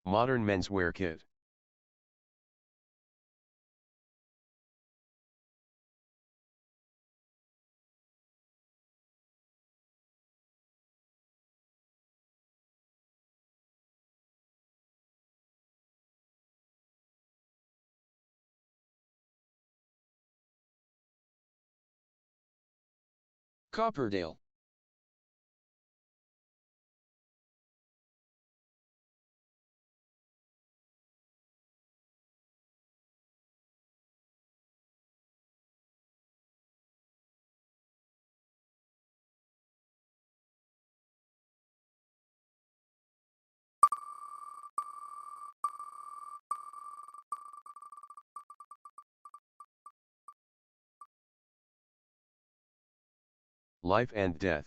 Modern menswear kit. Copperdale. Life and death.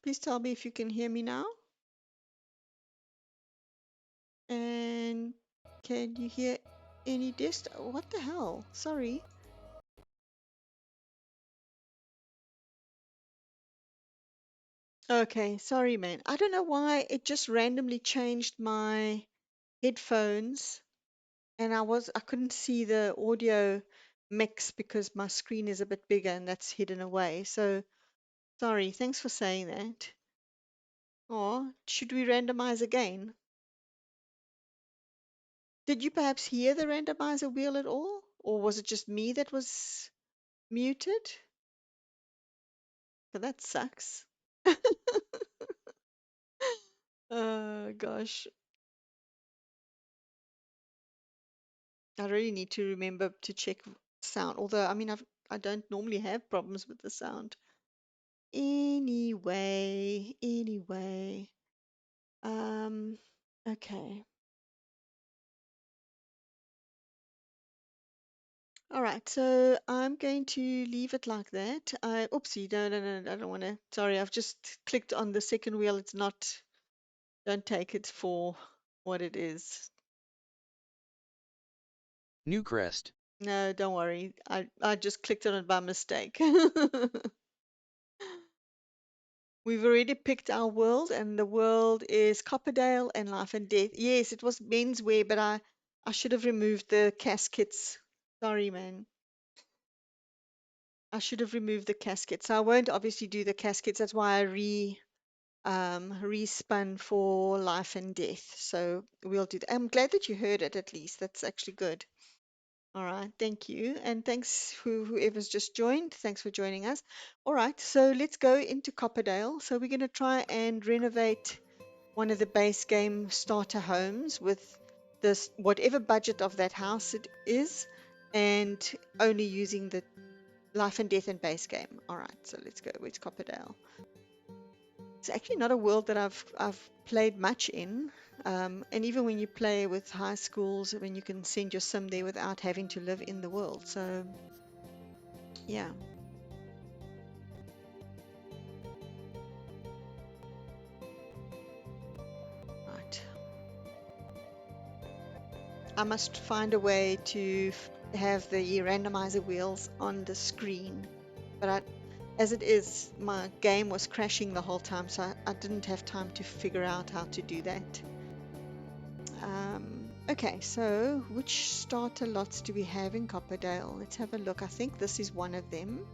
Please tell me if you can hear me now. And can you hear any dist? What the hell? Sorry. Okay, sorry, man. I don't know why it just randomly changed my headphones, and I couldn't see the audio mix because my screen is a bit bigger and that's hidden away. So sorry. Thanks for saying that. Or should we randomize again? Did you perhaps hear the randomizer wheel at all? Or was it just me that was muted? But that sucks. Gosh, I really need to remember to check sound. Although, I mean, I don't normally have problems with the sound. Anyway, um, okay. All right, so I'm going to leave it like that. Oopsie, no, I don't want to. Sorry, I've just clicked on the second wheel. It's not, don't take it for what it is. New crest. No, don't worry. I just clicked on it by mistake. We've already picked our world, and the world is Copperdale and Life and Death. Yes, it was menswear, but I should have removed the caskets. Sorry, man. I should have removed the caskets. So I won't obviously do the caskets. That's why I respun for Life and Death. So we'll do that. I'm glad that you heard it at least. That's actually good. All right, thank you. And thanks whoever's just joined. Thanks for joining us. All right, so let's go into Copperdale. So we're going to try and renovate one of the base game starter homes with this whatever budget of that house it is, and only using the life and death and base game. All right, so let's go. Where's Copperdale? It's actually not a world that I've played much in. And even when you play with high schools, when you can send your sim there without having to live in the world. So yeah, right. I must find a way to have the randomizer wheels on the screen. But as it is, my game was crashing the whole time, so I didn't have time to figure out how to do that. Okay, so which starter lots do we have in Copperdale? Let's have a look. I think this is one of them.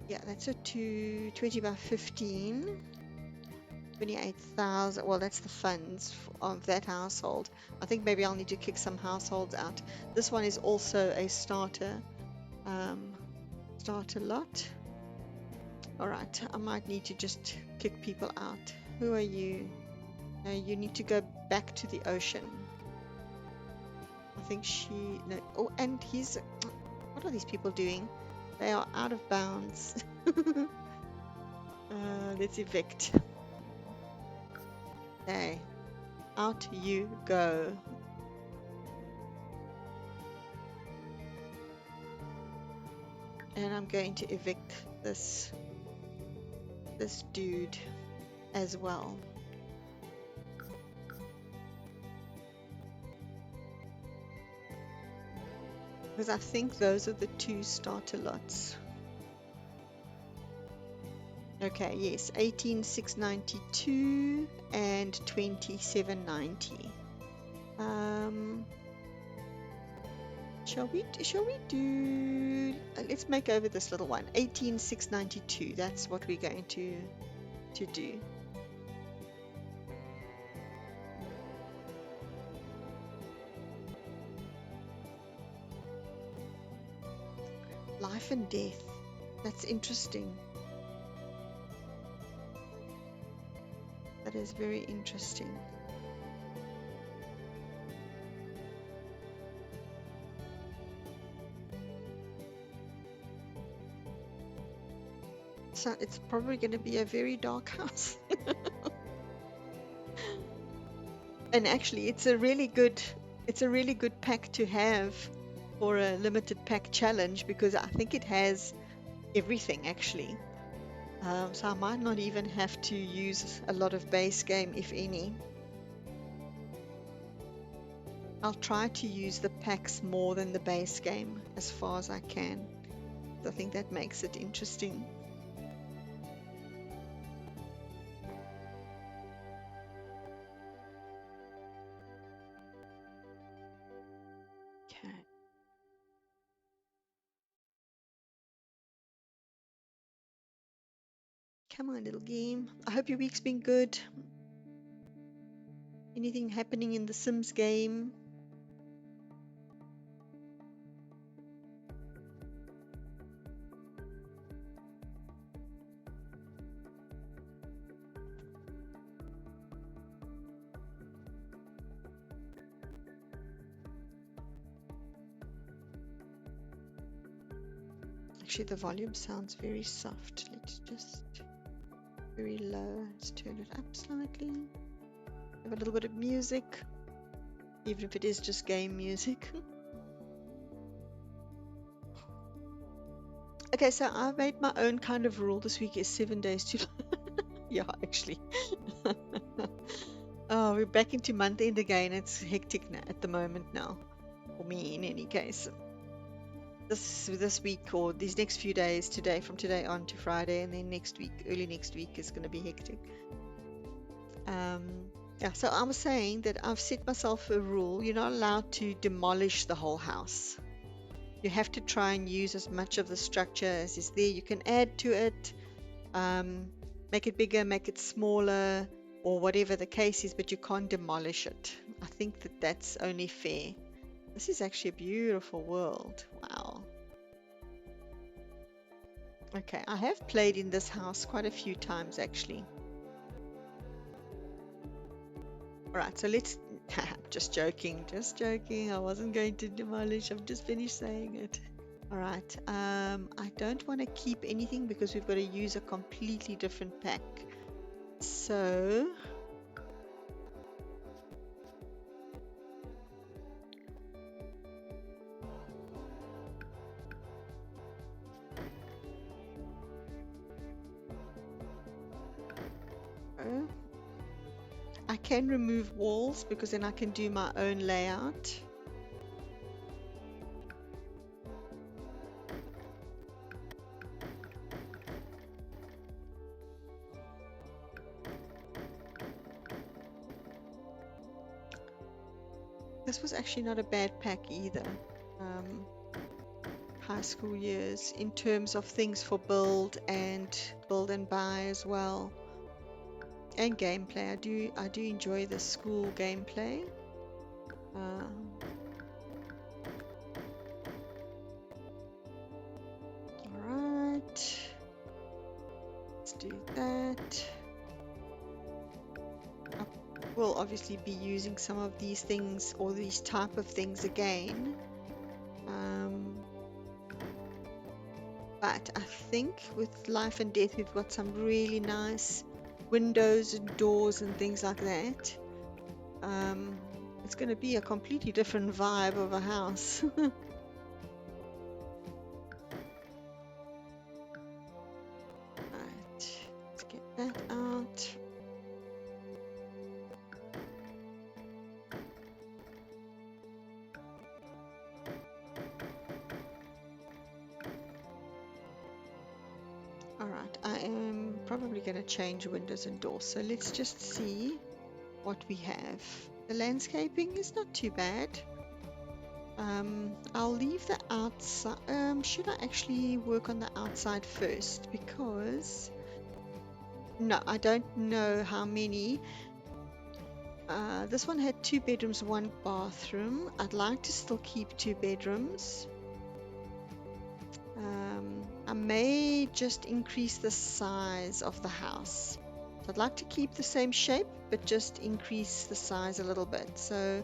Yeah, that's a 20 by 15. 28,000. Well, that's the funds of that household. I think maybe I'll need to kick some households out. This one is also a starter starter lot. All right, I might need to just kick people out. Who are you? No, you need to go back to the ocean. I think she. No. Oh, and he's. What are these people doing? They are out of bounds. Let's evict. Okay, out you go. And I'm going to evict this dude as well. Because I think those are the two starter lots. Okay, yes, 18,692 and 2790. Shall we do, let's make over this little one, 18,692. That's what we're going to do. Life and death. That's interesting. That is very interesting. So it's probably going to be a very dark house. And actually, it's a really good pack to have for a limited pack challenge, because I think it has everything actually. So I might not even have to use a lot of base game, if any. I'll try to use the packs more than the base game as far as I can. I think that makes it interesting. Okay. Come on, little game. I hope your week's been good. Anything happening in the Sims game? Actually, the volume sounds very soft. Let's just very low. Let's turn it up slightly. Have a little bit of music, even if it is just game music. Okay, so I made my own kind of rule this week is 7 days too long. Yeah, actually. Oh, we're back into month end again. It's hectic now, at the moment now, for me in any case. This week or these next few days, from today on to Friday, and then next week, early next week, is going to be hectic. Yeah, so I was saying that I've set myself a rule. You're not allowed to demolish the whole house. You have to try and use as much of the structure as is there. You can add to it, make it bigger, make it smaller, or whatever the case is, but you can't demolish it. I think that that's only fair. This is actually a beautiful world. Wow. Okay, I have played in this house quite a few times actually. Alright, so let's... just joking. I wasn't going to demolish. I've just finished saying it. Alright, I don't want to keep anything because we've got to use a completely different pack. So... I can remove walls because then I can do my own layout. This was actually not a bad pack either. High school years in terms of things for build and buy as well. And gameplay. I do enjoy the school gameplay. Alright. Let's do that. I will obviously be using some of these things or these type of things again. But right, I think with life and death, we've got some really nice windows and doors and things like that. It's going to be a completely different vibe of a house. Right, let's get that out. All right, I am probably going to change windows and doors. So let's just see what we have. The landscaping is not too bad. I'll leave the outside. Should I actually work on the outside first? Because no, I don't know how many. This one had 2 bedrooms, 1 bathroom. I'd like to still keep 2 bedrooms. I may just increase the size of the house. So I'd like to keep the same shape, but just increase the size a little bit. So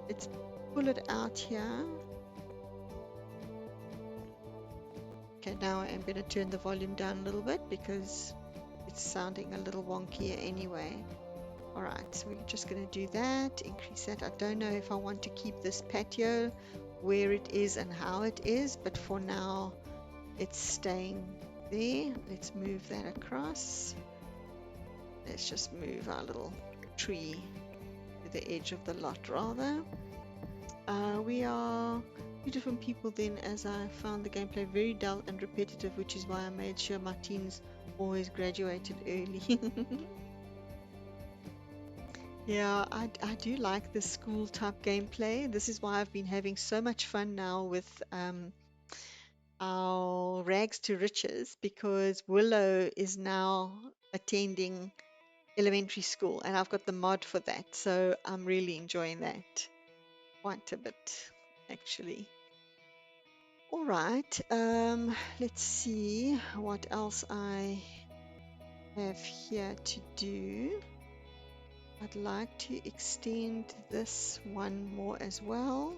let's pull it out here. Okay, now I am going to turn the volume down a little bit because it's sounding a little wonkier anyway. All right, so we're just going to do that, increase that. I don't know if I want to keep this patio where it is and how it is, but for now it's staying there. Let's move that across. Let's just move our little tree to the edge of the lot rather. We are 2 different people then, as I found the gameplay very dull and repetitive, which is why I made sure my teens always graduated early. Yeah, I do like the school type gameplay. This is why I've been having so much fun now with our Rags to Riches, because Willow is now attending elementary school and I've got the mod for that. So I'm really enjoying that quite a bit, actually. All right, let's see what else I have here to do. I'd like to extend this one more as well.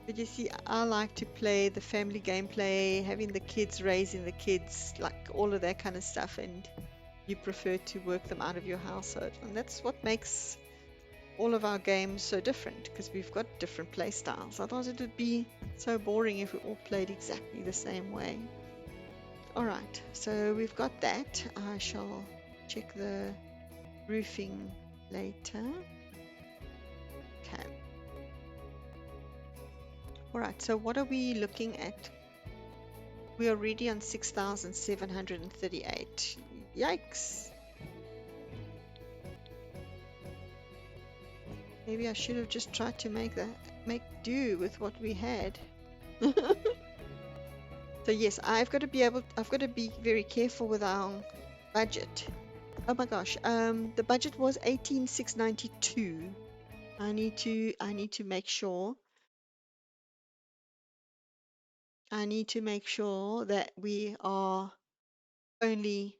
But you see, I like to play the family gameplay, having the kids, raising the kids, like all of that kind of stuff, and you prefer to work them out of your household. And that's what makes all of our games so different, because we've got different play styles. Otherwise it would be so boring if we all played exactly the same way. All right, so we've got that. I shall check the roofing later. Okay. All right, so what are we looking at? We're already on 6,738. Yikes. Maybe I should have just tried to make do with what we had. So yes, I've got to be very careful with our budget. Oh my gosh, the budget was 18,692. I need to make sure that we are only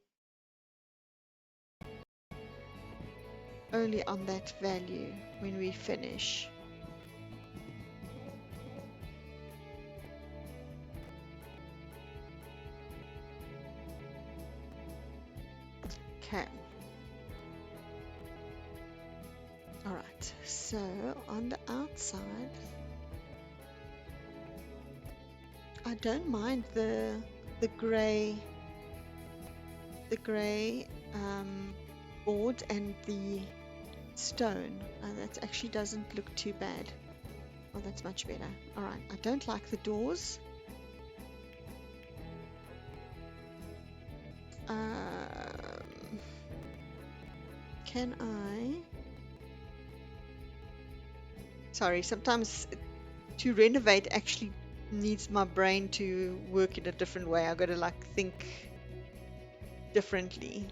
on that value when we finish. Okay. All right. So on the outside, I don't mind the gray board and the stone. That actually doesn't look too bad. Oh, that's much better. All right. I don't like the doors. Can I? Sorry, sometimes to renovate actually needs my brain to work in a different way. I got to like think differently.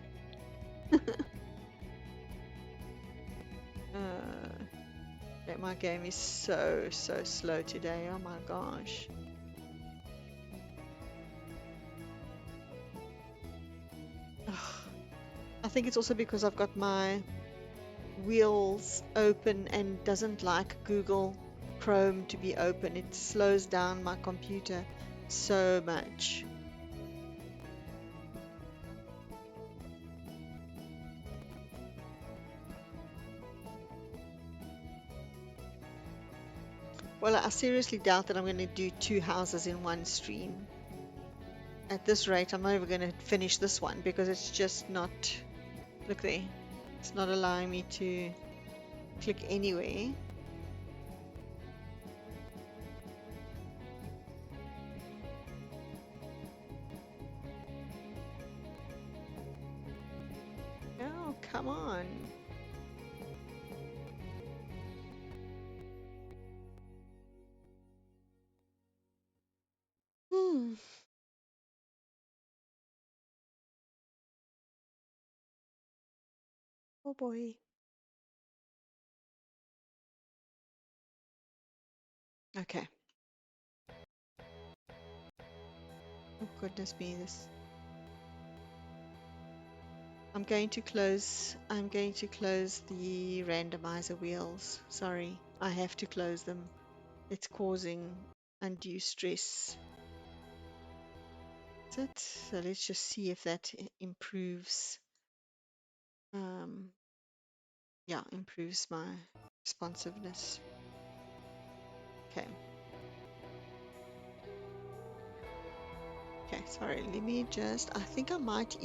My game is so slow today. Oh my gosh. I think it's also because I've got my wheels open and doesn't like Google Chrome to be open. It slows down my computer so much. Well, I seriously doubt that I'm going to do 2 houses in one stream. At this rate, I'm not even going to finish this one because it's just not, look there, it's not allowing me to click anywhere. Oh, come on. Hmm. Oh boy. Okay. Oh goodness me, this. I'm going to close the randomizer wheels. Sorry, I have to close them. It's causing undue stress. That's it. So let's just see if that improves. Yeah, improves my responsiveness. Okay. Okay, sorry, let me just, I think I might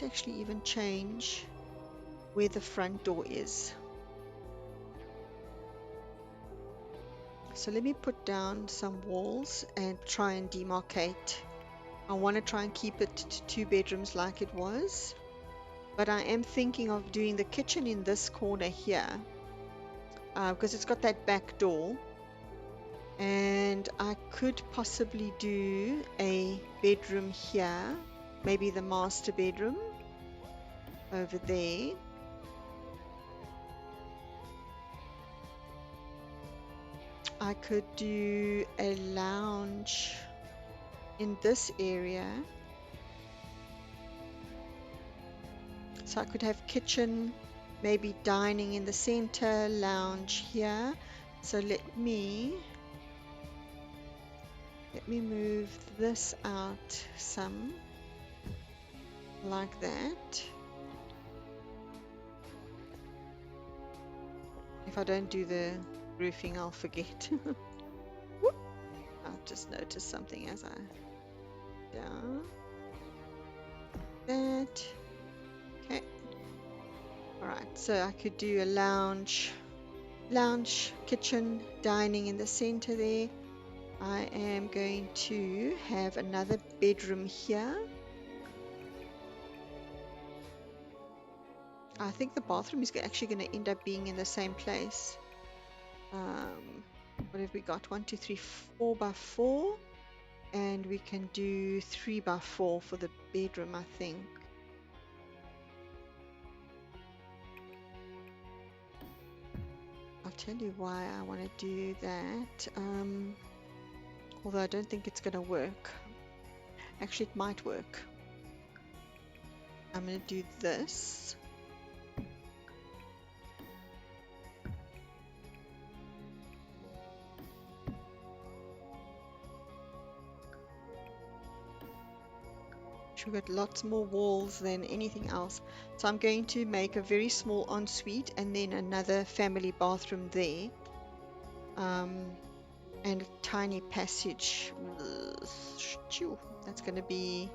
actually even change where the front door is. So let me put down some walls and try and demarcate. I want to try and keep it to 2 bedrooms like it was, but I am thinking of doing the kitchen in this corner here because it's got that back door, and I could possibly do a bedroom here, maybe the master bedroom over there. I could do a lounge in this area. So I could have kitchen, maybe dining in the center, lounge here. So let me move this out some, like that. If I don't do the roofing, I'll forget. Whoop. I've just noticed something as I down that. Okay. All right. So I could do a lounge, kitchen, dining in the center there. I am going to have another bedroom here. I think the bathroom is actually going to end up being in the same place. What have we got? 1, 2, 3, 4 by 4, and we can do 3 by 4 for the bedroom, I think. I'll tell you why I want to do that. Although I don't think it's going to work. Actually, it might work. I'm going to do this. We've got lots more walls than anything else. So I'm going to make a very small ensuite and then another family bathroom there. And a tiny passage. That's going to be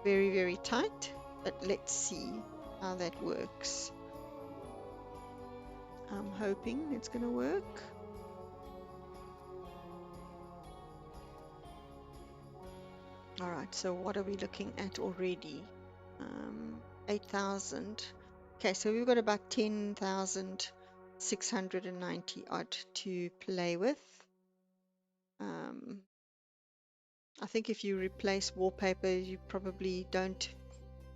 very, very tight. But let's see how that works. I'm hoping it's going to work. All right, so what are we looking at already? 8,000. Okay, so we've got about 10,690 odd to play with. I think if you replace wallpaper, you probably don't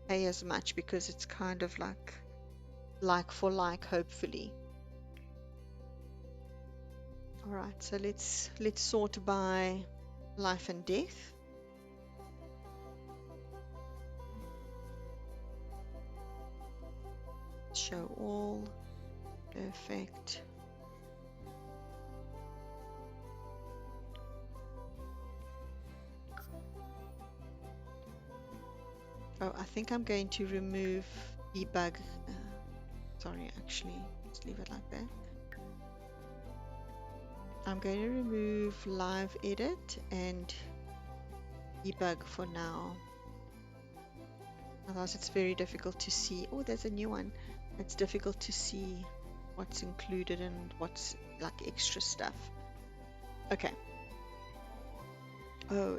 pay as much because it's kind of like for like, hopefully. All right, so let's sort by life and death. Show all. Perfect. Oh, I think I'm going to remove debug. Sorry, actually, let's leave it like that. I'm going to remove live edit and debug for now. Otherwise, it's very difficult to see. Oh, there's a new one. It's difficult to see what's included and what's like extra stuff. Okay. Oh,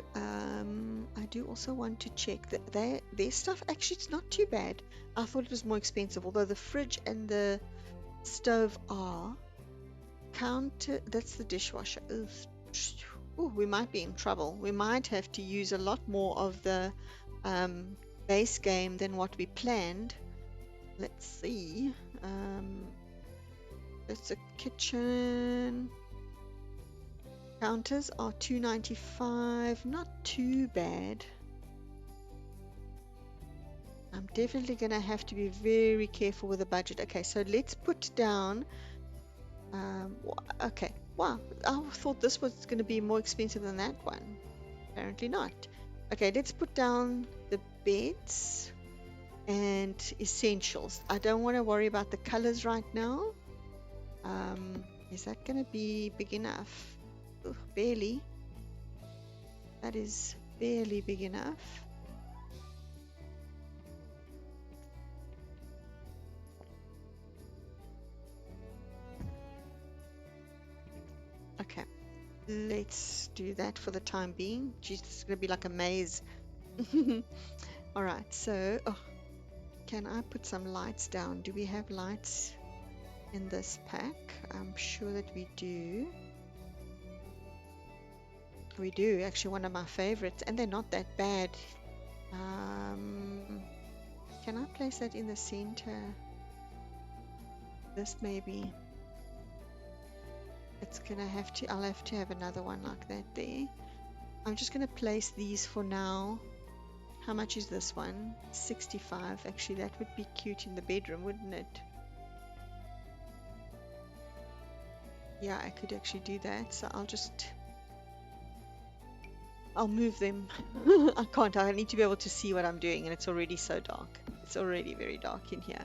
I do also want to check that their stuff actually it's not too bad. I thought it was more expensive, although the fridge and the stove are counter. That's the dishwasher. Ooh, we might be in trouble. We might have to use a lot more of the base game than what we planned. Let's see. That's a kitchen. Counters are $2.95. Not too bad. I'm definitely going to have to be very careful with the budget. Okay, so let's put down. Okay, wow. I thought this was going to be more expensive than that one. Apparently not. Okay, let's put down the beds and essentials. I don't want to worry about the colors right now. Is that going to be big enough? Ugh, barely. That is barely big enough. Okay, let's do that for the time being. Geez, it's going to be like a maze. All right, so can I put some lights down? Do we have lights in this pack? I'm sure that we do. We do, actually one of my favorites, and they're not that bad. Can I place that in the center? This maybe. It's gonna have to, I'll have to have another one like that there. I'm just gonna place these for now. How much is this one? 65. Actually, that would be cute in the bedroom, wouldn't it? Yeah, I could actually do that. So I'll move them. I can't. I need to be able to see what I'm doing, and it's already so dark. It's already very dark in here.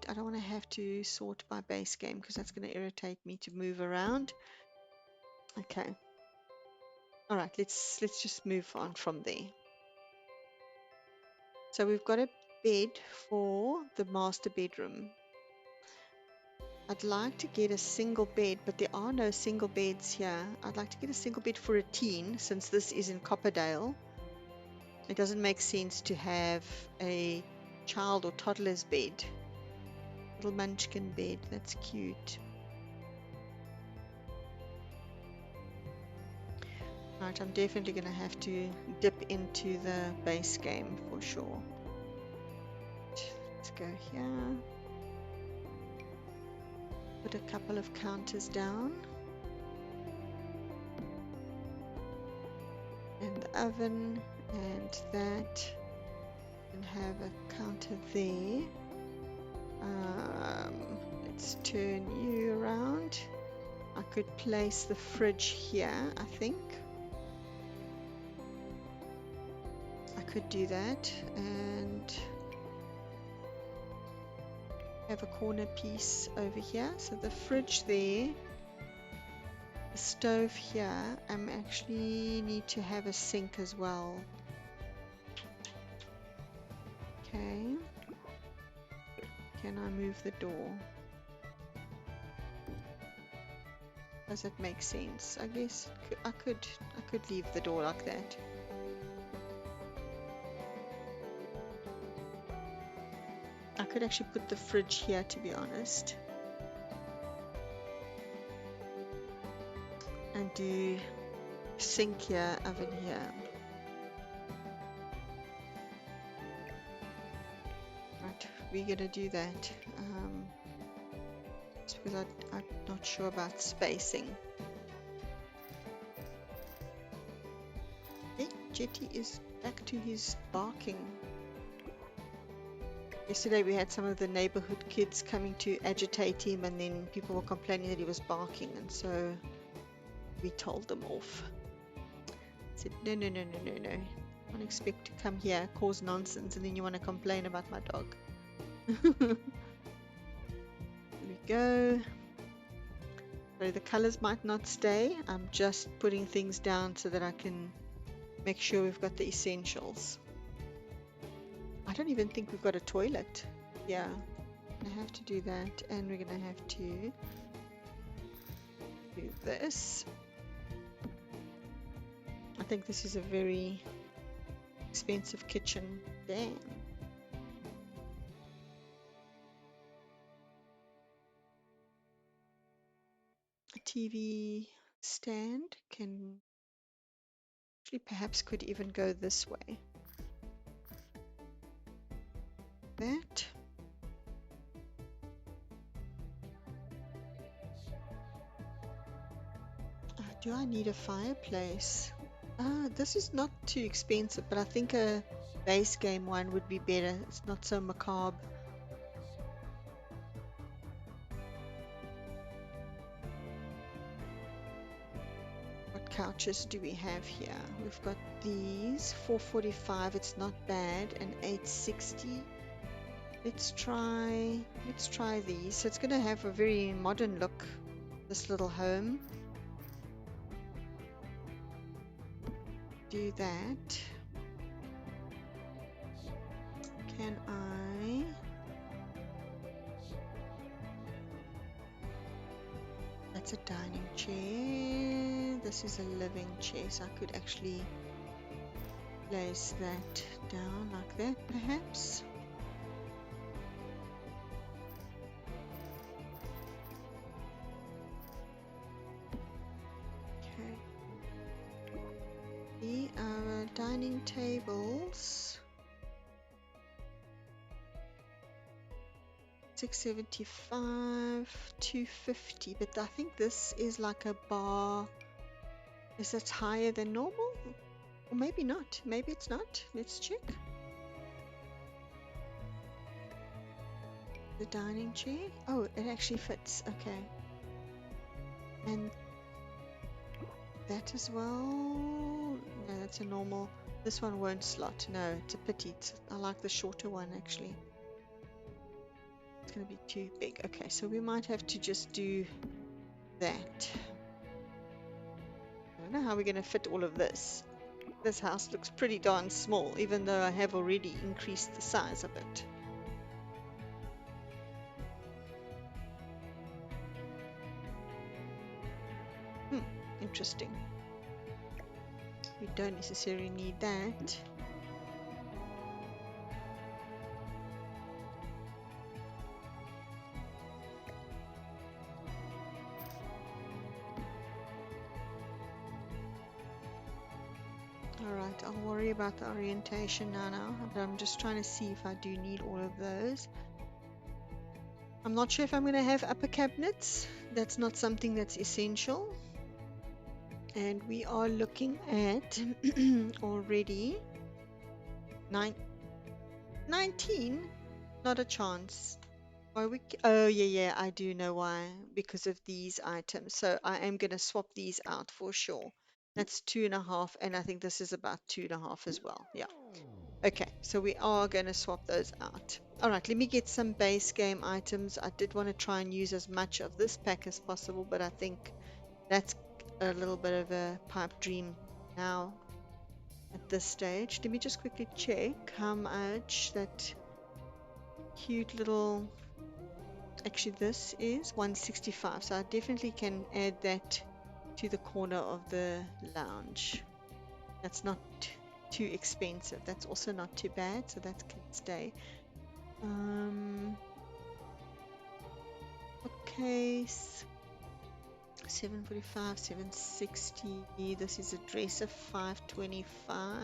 I don't want to have to sort by base game because that's going to irritate me to move around. Okay. All right. Let's just move on from there. So we've got a bed for the master bedroom. I'd like to get a single bed, but there are no single beds here. I'd like to get a single bed for a teen, since this is in Copperdale. It doesn't make sense to have a child or toddler's bed. Little munchkin bed, that's cute. Right, I'm definitely going to have to dip into the base game for sure. Let's go here. Put a couple of counters down. And the oven and that. And have a counter there. Let's turn you around. I could place the fridge here, I think. I could do that and have a corner piece over here. So the fridge there, the stove here. I actually need to have a sink as well. Okay. Can I move the door? Does that make sense? I guess I could leave the door like that. I could actually put the fridge here, to be honest, and do sink here, oven here. Right, we're gonna do that. Just because I'm not sure about spacing. Hey, Jetty is back to his barking. Yesterday we had some of the neighborhood kids coming to agitate him, and then people were complaining that he was barking, and so We told them off. Said, no, no, no, no, no, no. I don't expect to come here, cause nonsense, and then you want to complain about my dog. There we go. So the colors might not stay. I'm just putting things down so that I can make sure we've got the essentials. I don't even think we've got a toilet. Yeah, I have to do that, and we're gonna have to do this. I think this is a very expensive kitchen. Damn. A TV stand can actually perhaps could even go this way. That. Do I need a fireplace? This is not too expensive, but I think a base game one would be better. It's not so macabre. What couches do we have here? We've got these, $445. It's not bad, and $860. Let's try these. So it's going to have a very modern look, this little home. Do that. Can I? That's a dining chair. This is a living chair, so I could actually place that down like that, perhaps. Our dining tables, $675, $250, but I think this is like a bar. Is that higher than normal? Or maybe not. Maybe it's not. Let's check. The dining chair. Oh, it actually fits. Okay. And that as well. No, that's a normal. This one won't slot. No, it's a pity. I like the shorter one actually. It's going to be too big. Okay, so we might have to just do that. I don't know how we're going to fit all of this. This house looks pretty darn small, even though I have already increased the size of it. Interesting. We don't necessarily need that. Alright, I'll worry about the orientation now, but I'm just trying to see if I do need all of those. I'm not sure if I'm going to have upper cabinets. That's not something that's essential. And we are looking at already 19. Not a chance. Oh yeah, I do know why. Because of these items. So I am going to swap these out for sure. That's 2.5, and I think this is about 2.5 as well. Yeah. Okay, so we are going to swap those out. All right, let me get some base game items. I did want to try and use as much of this pack as possible, but I think that's a little bit of a pipe dream now at this stage. Let me just quickly check how much that cute little, actually this is 165, so I definitely can add that to the corner of the lounge. That's not too expensive. That's also not too bad, so that can stay. Bookcase, 745, 760. This is a dresser, 525.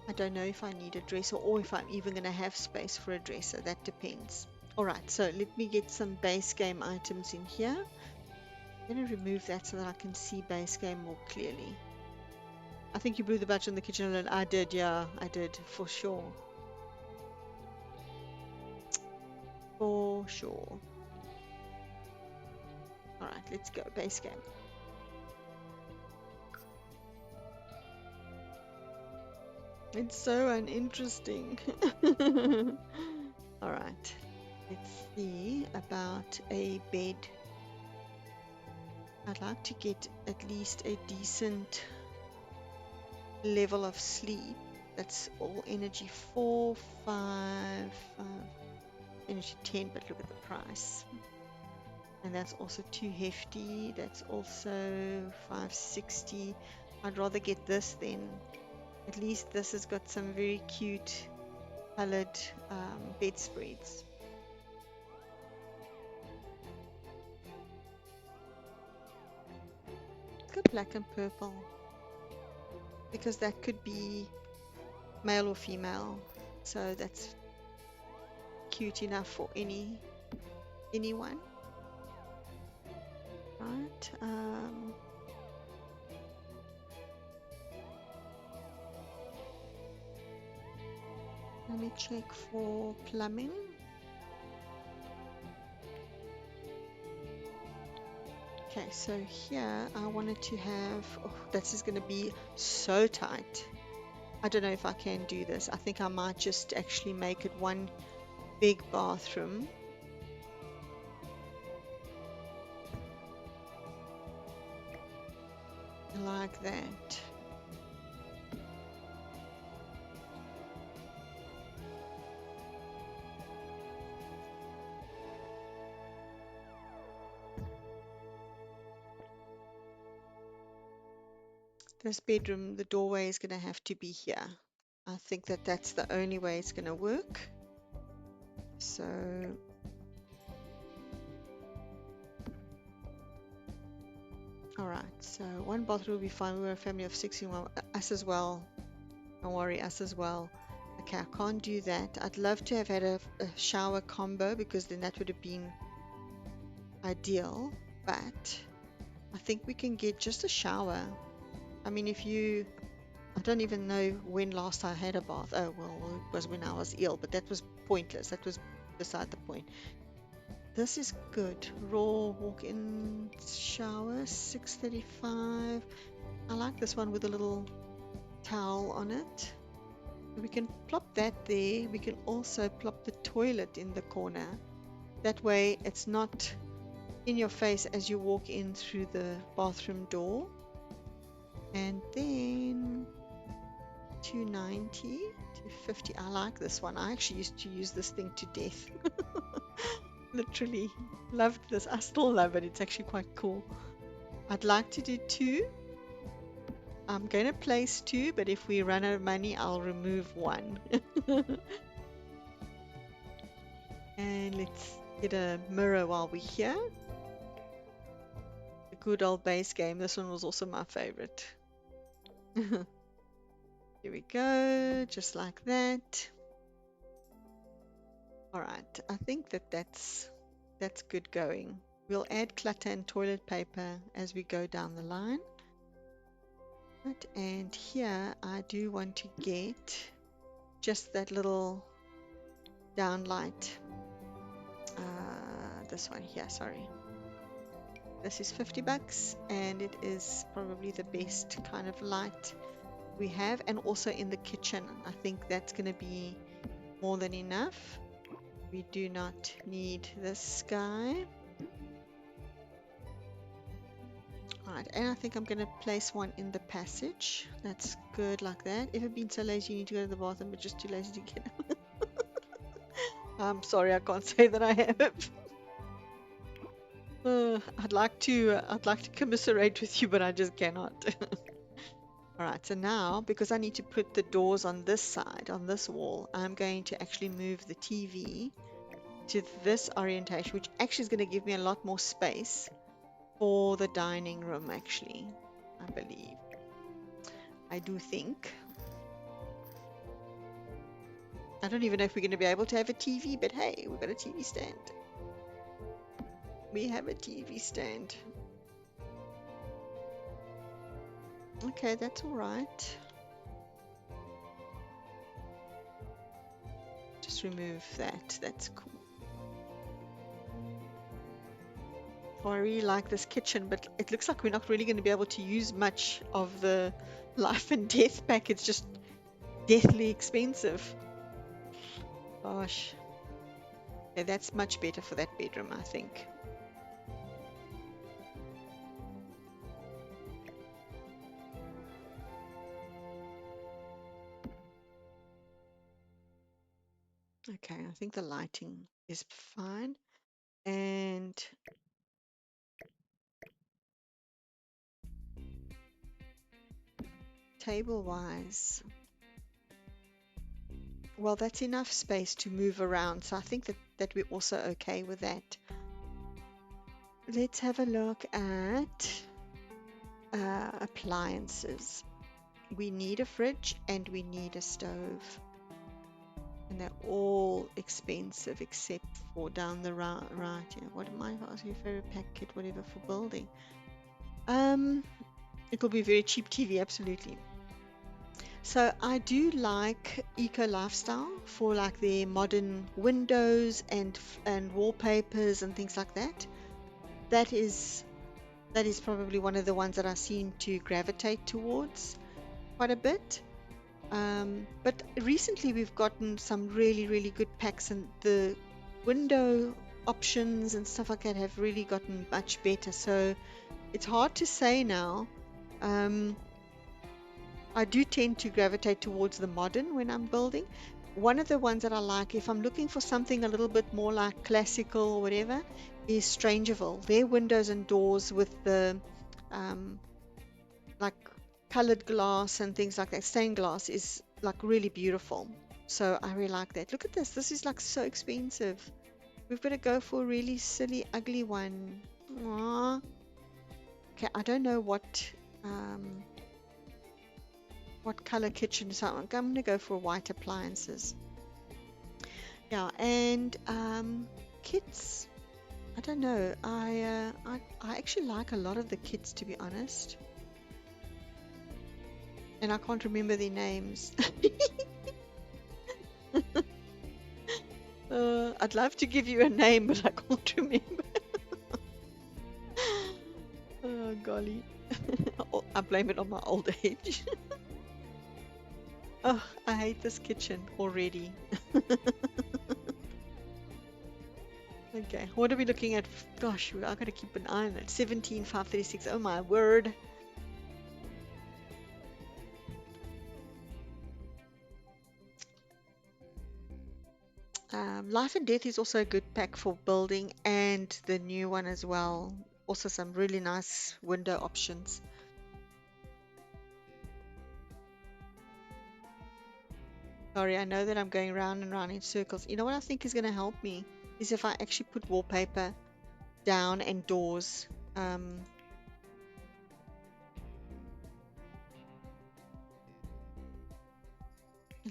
I don't know if I need a dresser or if I'm even going to have space for a dresser. That depends. Alright, so let me get some base game items in here. I'm going to remove that so that I can see base game more clearly. I think you blew the budget in the kitchen alone. I did, yeah, I did, for sure. For sure. right, let's go. Base game. It's so uninteresting. All right. Let's see about a bed. I'd like to get at least a decent level of sleep. That's all energy 4, 5, energy 10, but look at the price. And that's also too hefty. That's also 560. I'd rather get this then. At least this has got some very cute colored bedspreads. Let's go black and purple, because that could be male or female, so that's cute enough for anyone, right? Let me check for plumbing. Okay, so here I wanted to have, oh, this is going to be so tight. I don't know if I can do this. I think I might just actually make it one big bathroom. Like that. This bedroom, the doorway is going to have to be here. I think that that's the only way it's going to work. So all right, so one bathroom will be fine. We're a family of 6 in one. Us as well. Don't worry, us as well. Okay, I can't do that. I'd love to have had a shower combo, because then that would have been ideal. But I think we can get just a shower. I mean, I don't even know when last I had a bath. Oh, well, it was when I was ill, but that was pointless. That was beside the point. This is good. Raw walk-in shower, 635. I like this one with a little towel on it. We can plop that there. We can also plop the toilet in the corner. That way it's not in your face as you walk in through the bathroom door. And then 290, 250. I like this one. I actually used to use this thing to death. Literally loved this. I still love it. It's actually quite cool. I'd like to do 2. I'm going to place 2, but if we run out of money, I'll remove 1. And let's get a mirror while we're here. The good old base game. This one was also my favorite. Here we go, just like that. All right, I think that that's good going. We'll add clutter and toilet paper as we go down the line. Right, and here I do want to get just that little downlight. This one here, sorry. This is $50 and it is probably the best kind of light we have, and also in the kitchen. I think that's going to be more than enough. We do not need this sky. Alright, and I think I'm going to place one in the passage. That's good like that. Ever been so lazy you need to go to the bathroom but just too lazy to get up? I'm sorry, I can't say that I have. I'd like to commiserate with you, but I just cannot. Alright, so now, because I need to put the doors on this side, on this wall, I'm going to actually move the TV to this orientation, which actually is going to give me a lot more space for the dining room, actually, I believe. I do think. I don't even know if we're going to be able to have a TV, but hey, we've got a TV stand. We have a TV stand. Okay, that's all right. Just remove that. That's cool. Oh, I really like this kitchen, but it looks like we're not really going to be able to use much of the life and death pack. It's just deathly expensive. Gosh. Yeah, that's much better for that bedroom, I think. Okay, I think the lighting is fine. And table-wise, well, that's enough space to move around. So I think that we're also okay with that. Let's have a look at appliances. We need a fridge and we need a stove. And they're all expensive except for down the right. Yeah, what am I asking? Your favorite pack kit, whatever for building. It will be very cheap TV, absolutely. So I do like Eco Lifestyle for like their modern windows and wallpapers and things like that. That is probably one of the ones that I seem to gravitate towards quite a bit. But recently we've gotten some really, really good packs, and the window options and stuff like that have really gotten much better. So it's hard to say now. I do tend to gravitate towards the modern when I'm building. One of the ones that I like, if I'm looking for something a little bit more like classical or whatever, is Strangerville. Their windows and doors with the um, like colored glass and things like that, stained glass, is like really beautiful. So I really like that. Look at this. This is like so expensive. We've got to go for a really silly, ugly one. Aww. Okay, I don't know what color kitchen, so I'm going to go for white appliances. Yeah, and kits. I don't know. I actually like a lot of the kits, to be honest, and I can't remember their names. I'd love to give you a name, but I can't remember. Oh, golly. I blame it on my old age. Oh, I hate this kitchen already. Okay, what are we looking at? Gosh, I gotta keep an eye on it. 17,536. Oh my word. Life and Death is also a good pack for building, and the new one as well. Also some really nice window options. Sorry, I know that I'm going round and round in circles. You know what I think is going to help me is if I actually put wallpaper down and doors.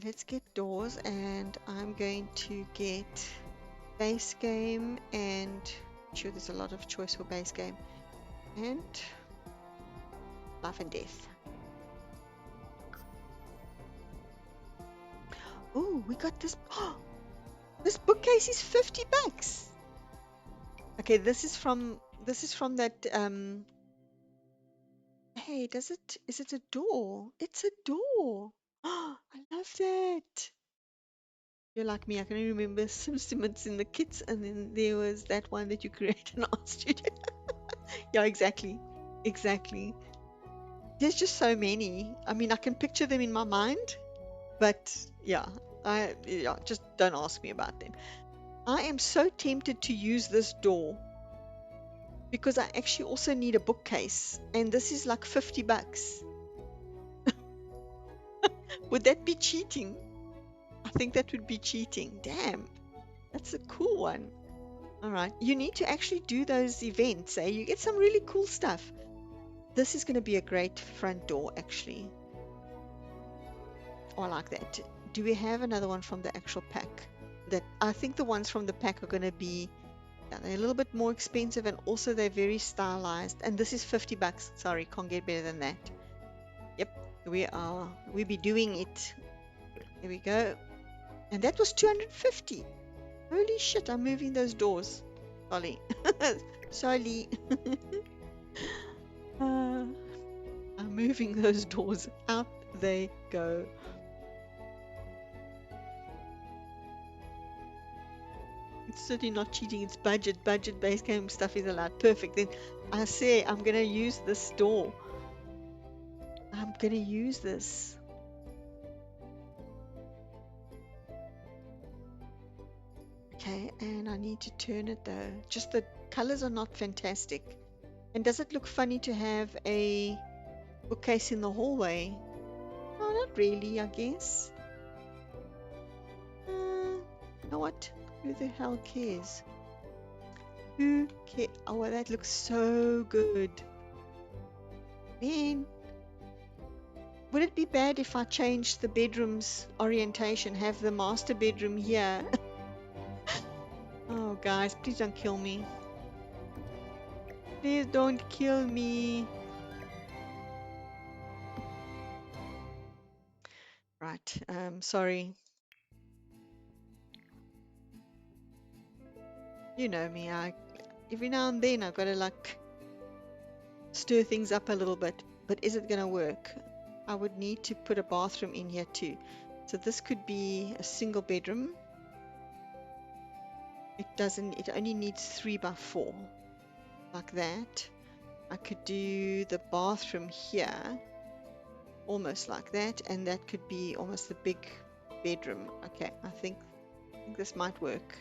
Let's get doors, and I'm going to get base game, and I'm sure there's a lot of choice for base game, and Life and Death. Oh, we got this. Oh, this bookcase is $50. Okay, this is from that hey, is it a door? It's a door. Oh, I love that. You're like me, I can only remember Simmons in the kits, and then there was that one that you created in Art Studio. Yeah, exactly. Exactly. There's just so many. I mean, I can picture them in my mind, but yeah, just don't ask me about them. I am so tempted to use this door because I actually also need a bookcase, and this is like $50. Would that be cheating? I think that would be cheating. Damn, that's a cool one. All right, you need to actually do those events, eh? You get some really cool stuff. This is going to be a great front door, actually. Oh, I like that. Do we have another one from the actual pack? That I think the ones from the pack are going to be, yeah, they're a little bit more expensive, and also they're very stylized. And this is $50. Sorry, can't get better than that. Yep, we'll be doing it. Here we go. And that was 250. Holy shit, I'm moving those doors. Sorry. Sorry. I'm moving those doors. Out they go. It's certainly not cheating. It's budget. Budget-based game stuff is allowed. Perfect. Then I say I'm going to use this door. I'm going to use this. Okay, and I need to turn it though. Just the colors are not fantastic. And does it look funny to have a bookcase in the hallway? Oh, not really, I guess. You know what? Who the hell cares? Who cares? Oh, well, that looks so good. Man, would it be bad if I changed the bedroom's orientation? Have the master bedroom here? Oh, guys, please don't kill me. Please don't kill me. Right, sorry. You know me, every now and then I've got to like stir things up a little bit. But is it gonna work? I would need to put a bathroom in here too. So this could be a single bedroom. It only needs 3 by 4. Like that. I could do the bathroom here. Almost like that. And that could be almost the big bedroom. Okay, I think this might work.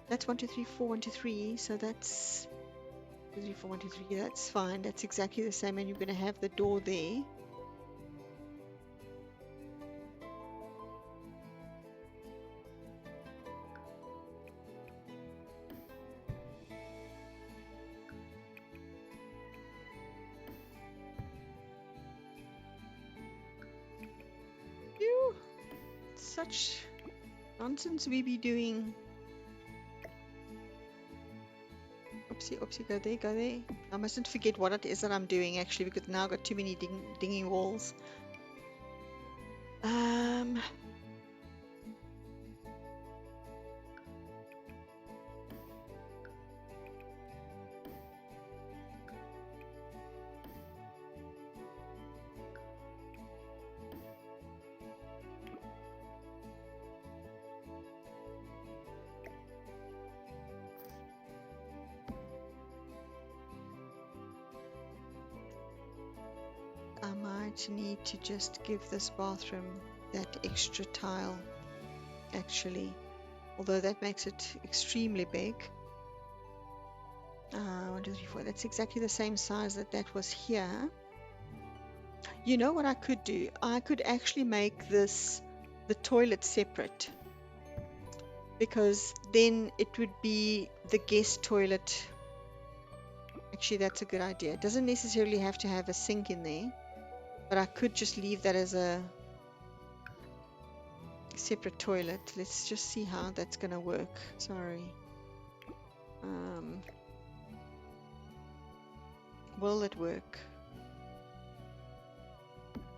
That's 1, 2, 3, 4, 1, 2, 3. So that's 2, 3, 4, 1, 2, 3. That's fine. That's exactly the same. And you're going to have the door there. Phew. Such nonsense we be doing. Oopsie, oopsie, go there, go there. I mustn't forget what it is that I'm doing actually, because now I've got too many dinging walls. I might need to just give this bathroom that extra tile actually, although that makes it extremely big. 1, 2, 3, 4. That's exactly the same size that was here. You know what I could do? I could actually make the toilet separate, because then it would be the guest toilet. Actually, that's a good idea. It doesn't necessarily have to have a sink in there, but I could just leave that as a separate toilet. Let's just see how that's gonna work. Sorry. Will it work?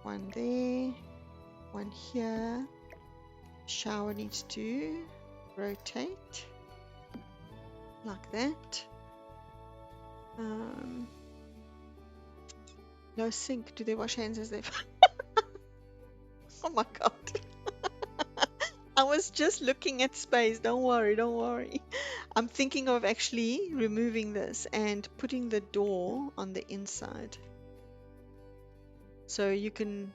One there, one here. Shower needs to rotate like that. No sink. Do they wash hands as they? Oh my god. I was just looking at space. Don't worry, don't worry. I'm thinking of actually removing this and putting the door on the inside. So you can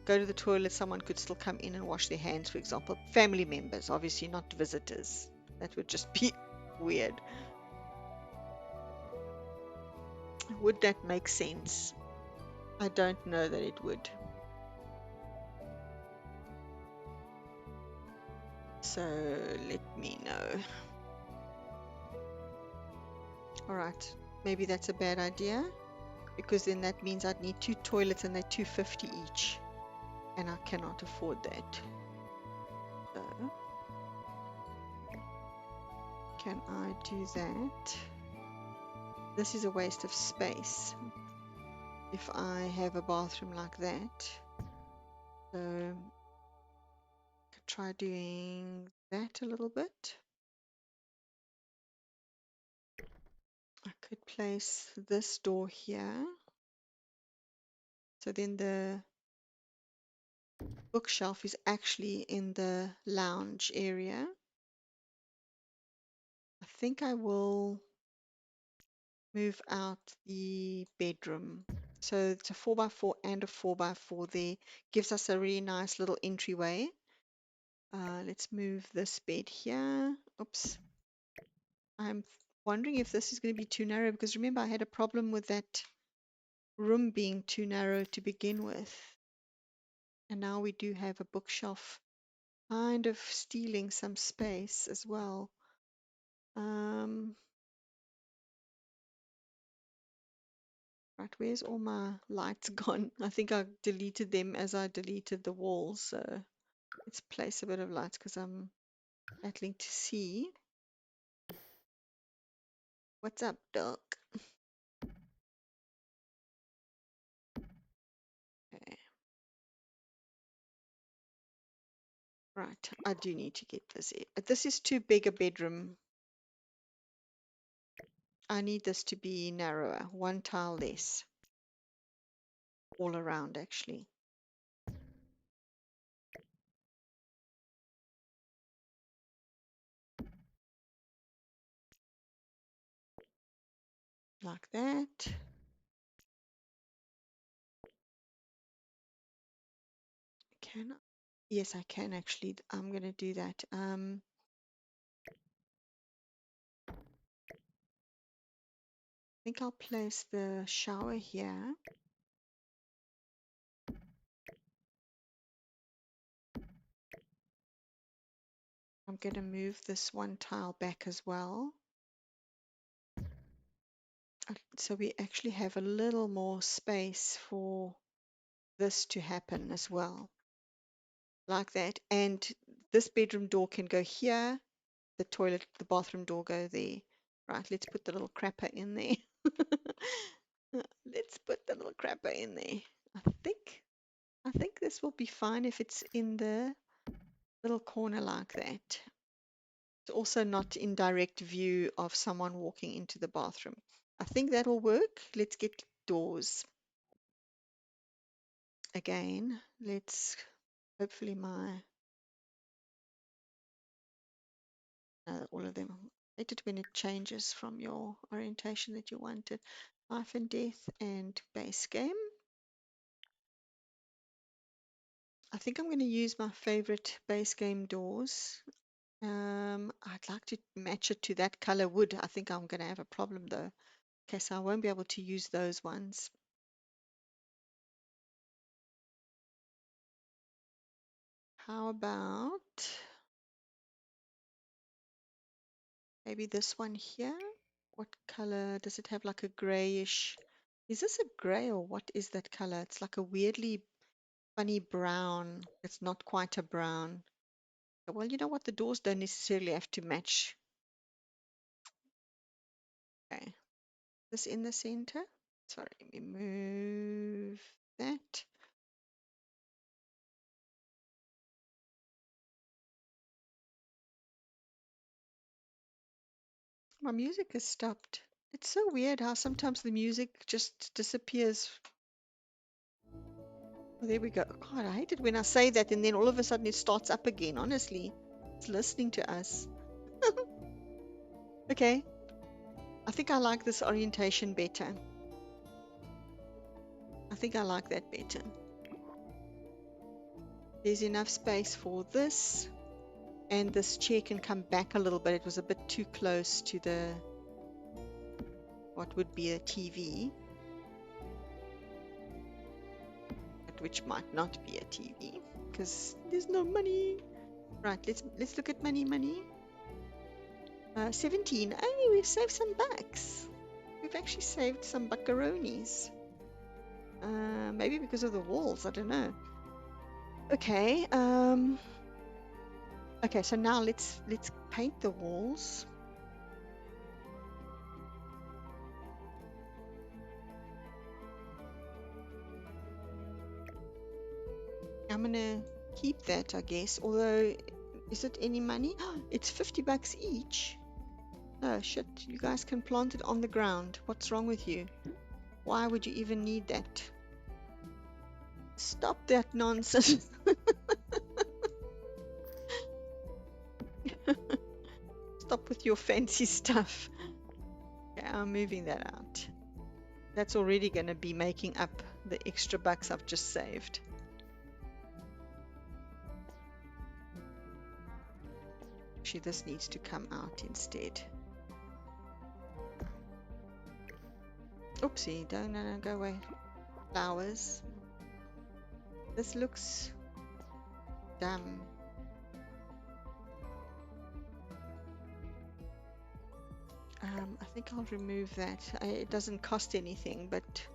go to the toilet, someone could still come in and wash their hands, for example. Family members, obviously not visitors. That would just be weird. Would that make sense? I don't know that it would. So let me know. Alright, maybe that's a bad idea, because then that means I'd need 2 toilets and they're $250 each, and I cannot afford that. So can I do that? This is a waste of space if I have a bathroom like that. So try doing that a little bit. I could place this door here. So then the bookshelf is actually in the lounge area. I think I will move out the bedroom. So it's a 4x4 and a 4x4 there. Gives us a really nice little entryway. Let's move this bed here. Oops. I'm wondering if this is going to be too narrow because remember I had a problem with that room being too narrow to begin with. And now we do have a bookshelf kind of stealing some space as well. Right, where's all my lights gone? I think I deleted them as I deleted the walls. So let's place a bit of lights because I'm battling to see. What's up, Doc? Okay. Right, I do need to get this in. This is too big a bedroom. I need this to be narrower, one tile less, all around actually. Like that. Can I? Yes, I can actually. I'm going to do that. I think I'll place the shower here. I'm going to move this one tile back as well. So we actually have a little more space for this to happen as well. Like that. And this bedroom door can go here. The toilet, the bathroom door go there. Right, let's put the little crapper in there. Let's put the little crapper in there. I think this will be fine if it's in the little corner like that. It's also not in direct view of someone walking into the bathroom. I think that will work. Let's get doors. Again, let's hopefully all of them. I hate it when it changes from your orientation that you wanted. Life and death and base game. I think I'm going to use my favorite base game doors. I'd like to match it to that color wood. I think I'm going to have a problem though. Okay, so I won't be able to use those ones. How about maybe this one here? What color does it have? Like a grayish. Is this a gray or what is that color? It's like a weirdly funny brown. It's not quite a brown. Well, you know what? The doors don't necessarily have to match. Okay. This in the center. Sorry, let me move that. My music has stopped. It's so weird how sometimes the music just disappears. Oh, there we go. God, I hate it when I say that and then all of a sudden it starts up again. Honestly, it's listening to us. Okay, I think I like this orientation better. I think I like that better. There's enough space for this, and this chair can come back a little bit. It was a bit too close to the what would be a TV, but which might not be a TV because there's no money. Right, let's look at money. 17. Hey, we've saved some bucks. We've actually saved some buckaroonies. Maybe because of the walls, I don't know. Okay, okay, so now let's paint the walls. I'm gonna keep that, I guess. Although, is it any money? It's 50 bucks each. Oh shit, you guys can plant it on the ground. What's wrong with you? Why would you even need that? Stop that nonsense. Stop with your fancy stuff. Okay, I'm moving that out. That's already going to be making up the extra bucks I've just saved. Actually, this needs to come out instead. Oopsie, no, go away. Flowers. This looks dumb. I think I'll remove that. It doesn't cost anything, but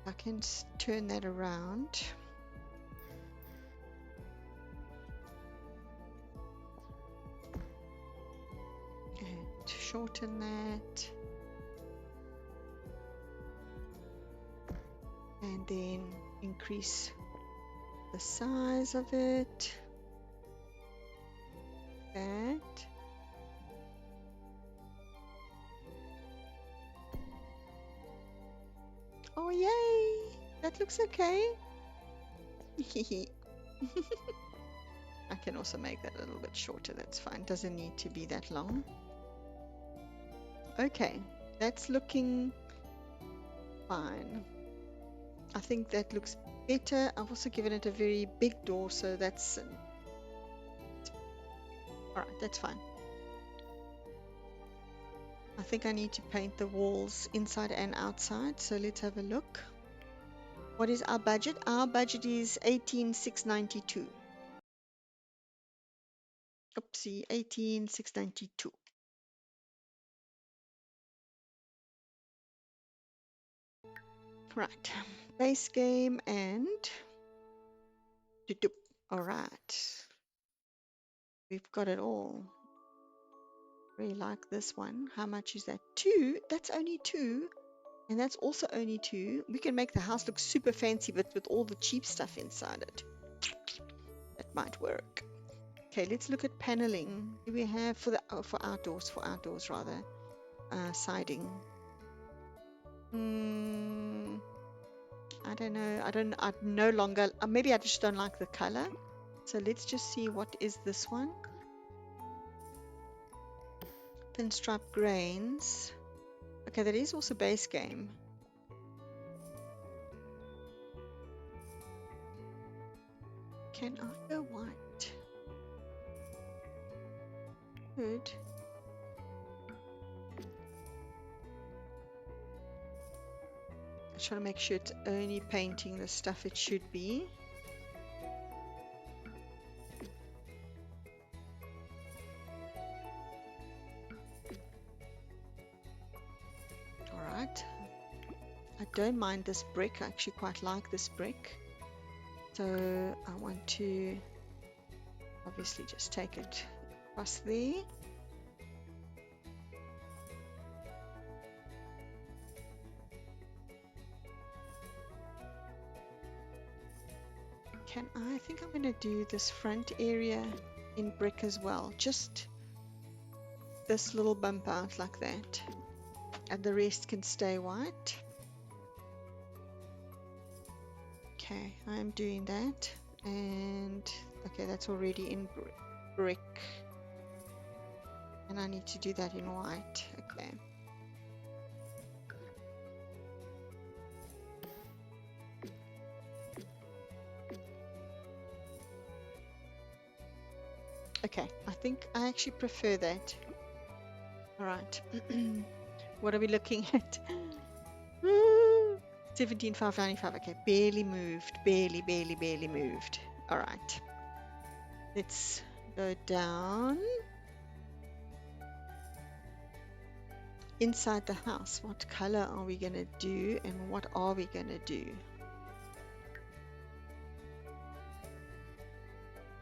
I can turn that around. And shorten that. And then increase the size of it. That. Oh yay! That looks okay. I can also make that a little bit shorter, that's fine. Doesn't need to be that long. Okay, that's looking fine. I think that looks better. I've also given it a very big door, so that's alright, that's fine. I think I need to paint the walls inside and outside, so let's have a look. What is our budget? Our budget is 18,692. Oopsie, 18,692. Right, base game and all right, we've got it all. Really like this one. How much is that? 2. That's only 2, and that's also only 2. We can make the house look super fancy, but with all the cheap stuff inside it. That might work. Okay, let's look at paneling. Do we have for the for outdoors rather, siding? I don't know. I no longer. Maybe I just don't like the color. So let's just see what is this one. Pinstripe grains. Okay, that is also base game. Can I go white? Good. I'm trying to make sure it's only painting the stuff it should be. Alright. I don't mind this brick. I actually quite like this brick. So I want to obviously just take it across there. I think I'm going to do this front area in brick as well. Just this little bump out like that. And the rest can stay white. Okay, I'm doing that. And okay, that's already in brick. And I need to do that in white. Okay. Okay, I think I actually prefer that. All right. What are we looking at? 17,595. Okay, barely moved. Barely moved. All right. Let's go down. Inside the house, what color are we going to do and what are we going to do?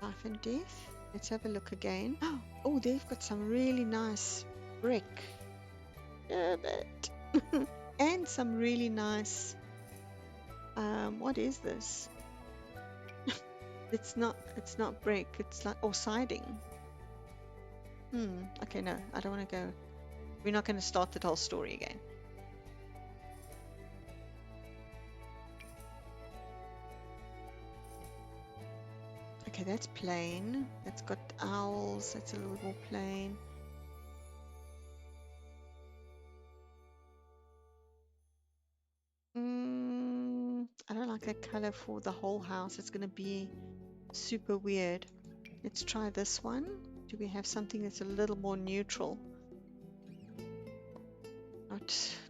Life and death. Let's have a look again. Oh, they've got some really nice brick. A bit. And some really nice, what is this? It's not brick, it's like, or siding. Okay, no, I don't want to go. We're not going to start that whole story again. Okay, that's plain. That's got owls. That's a little bit more plain. I don't like that color for the whole house. It's going to be super weird. Let's try this one. Do we have something that's a little more neutral?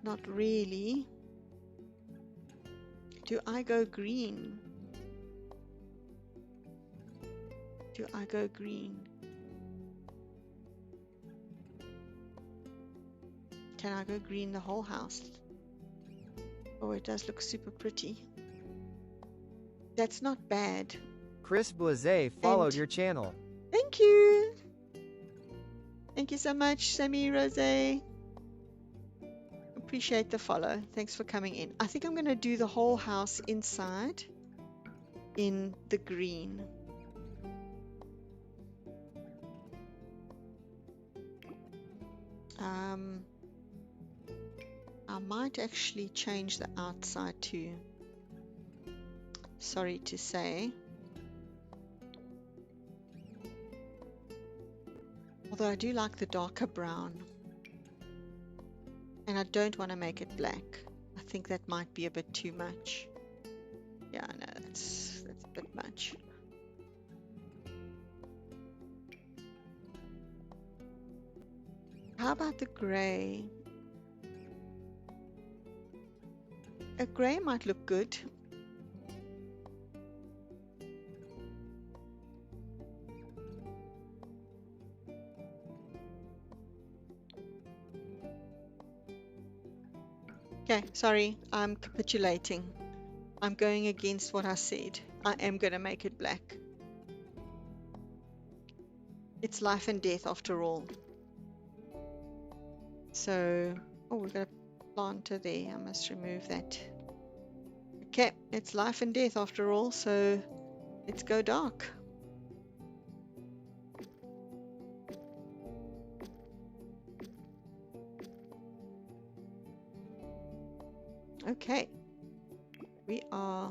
Not really. Do I go green? Do I go green? Can I go green the whole house? Oh, it does look super pretty. That's not bad. Chris Boise followed your channel. Thank you. Thank you so much, Sammy Rose. Appreciate the follow. Thanks for coming in. I think I'm going to do the whole house inside in the green. I might actually change the outside too. Sorry to say. Although I do like the darker brown. And I don't want to make it black. I think that might be a bit too much. Yeah, no, that's a bit much. How about the gray? A gray might look good. Okay, sorry, I'm capitulating. I'm going against what I said. I am going to make it black. It's life and death after all. So, oh, we've got a planter there. I must remove that. Okay, it's life and death after all, so let's go dark. Okay, we are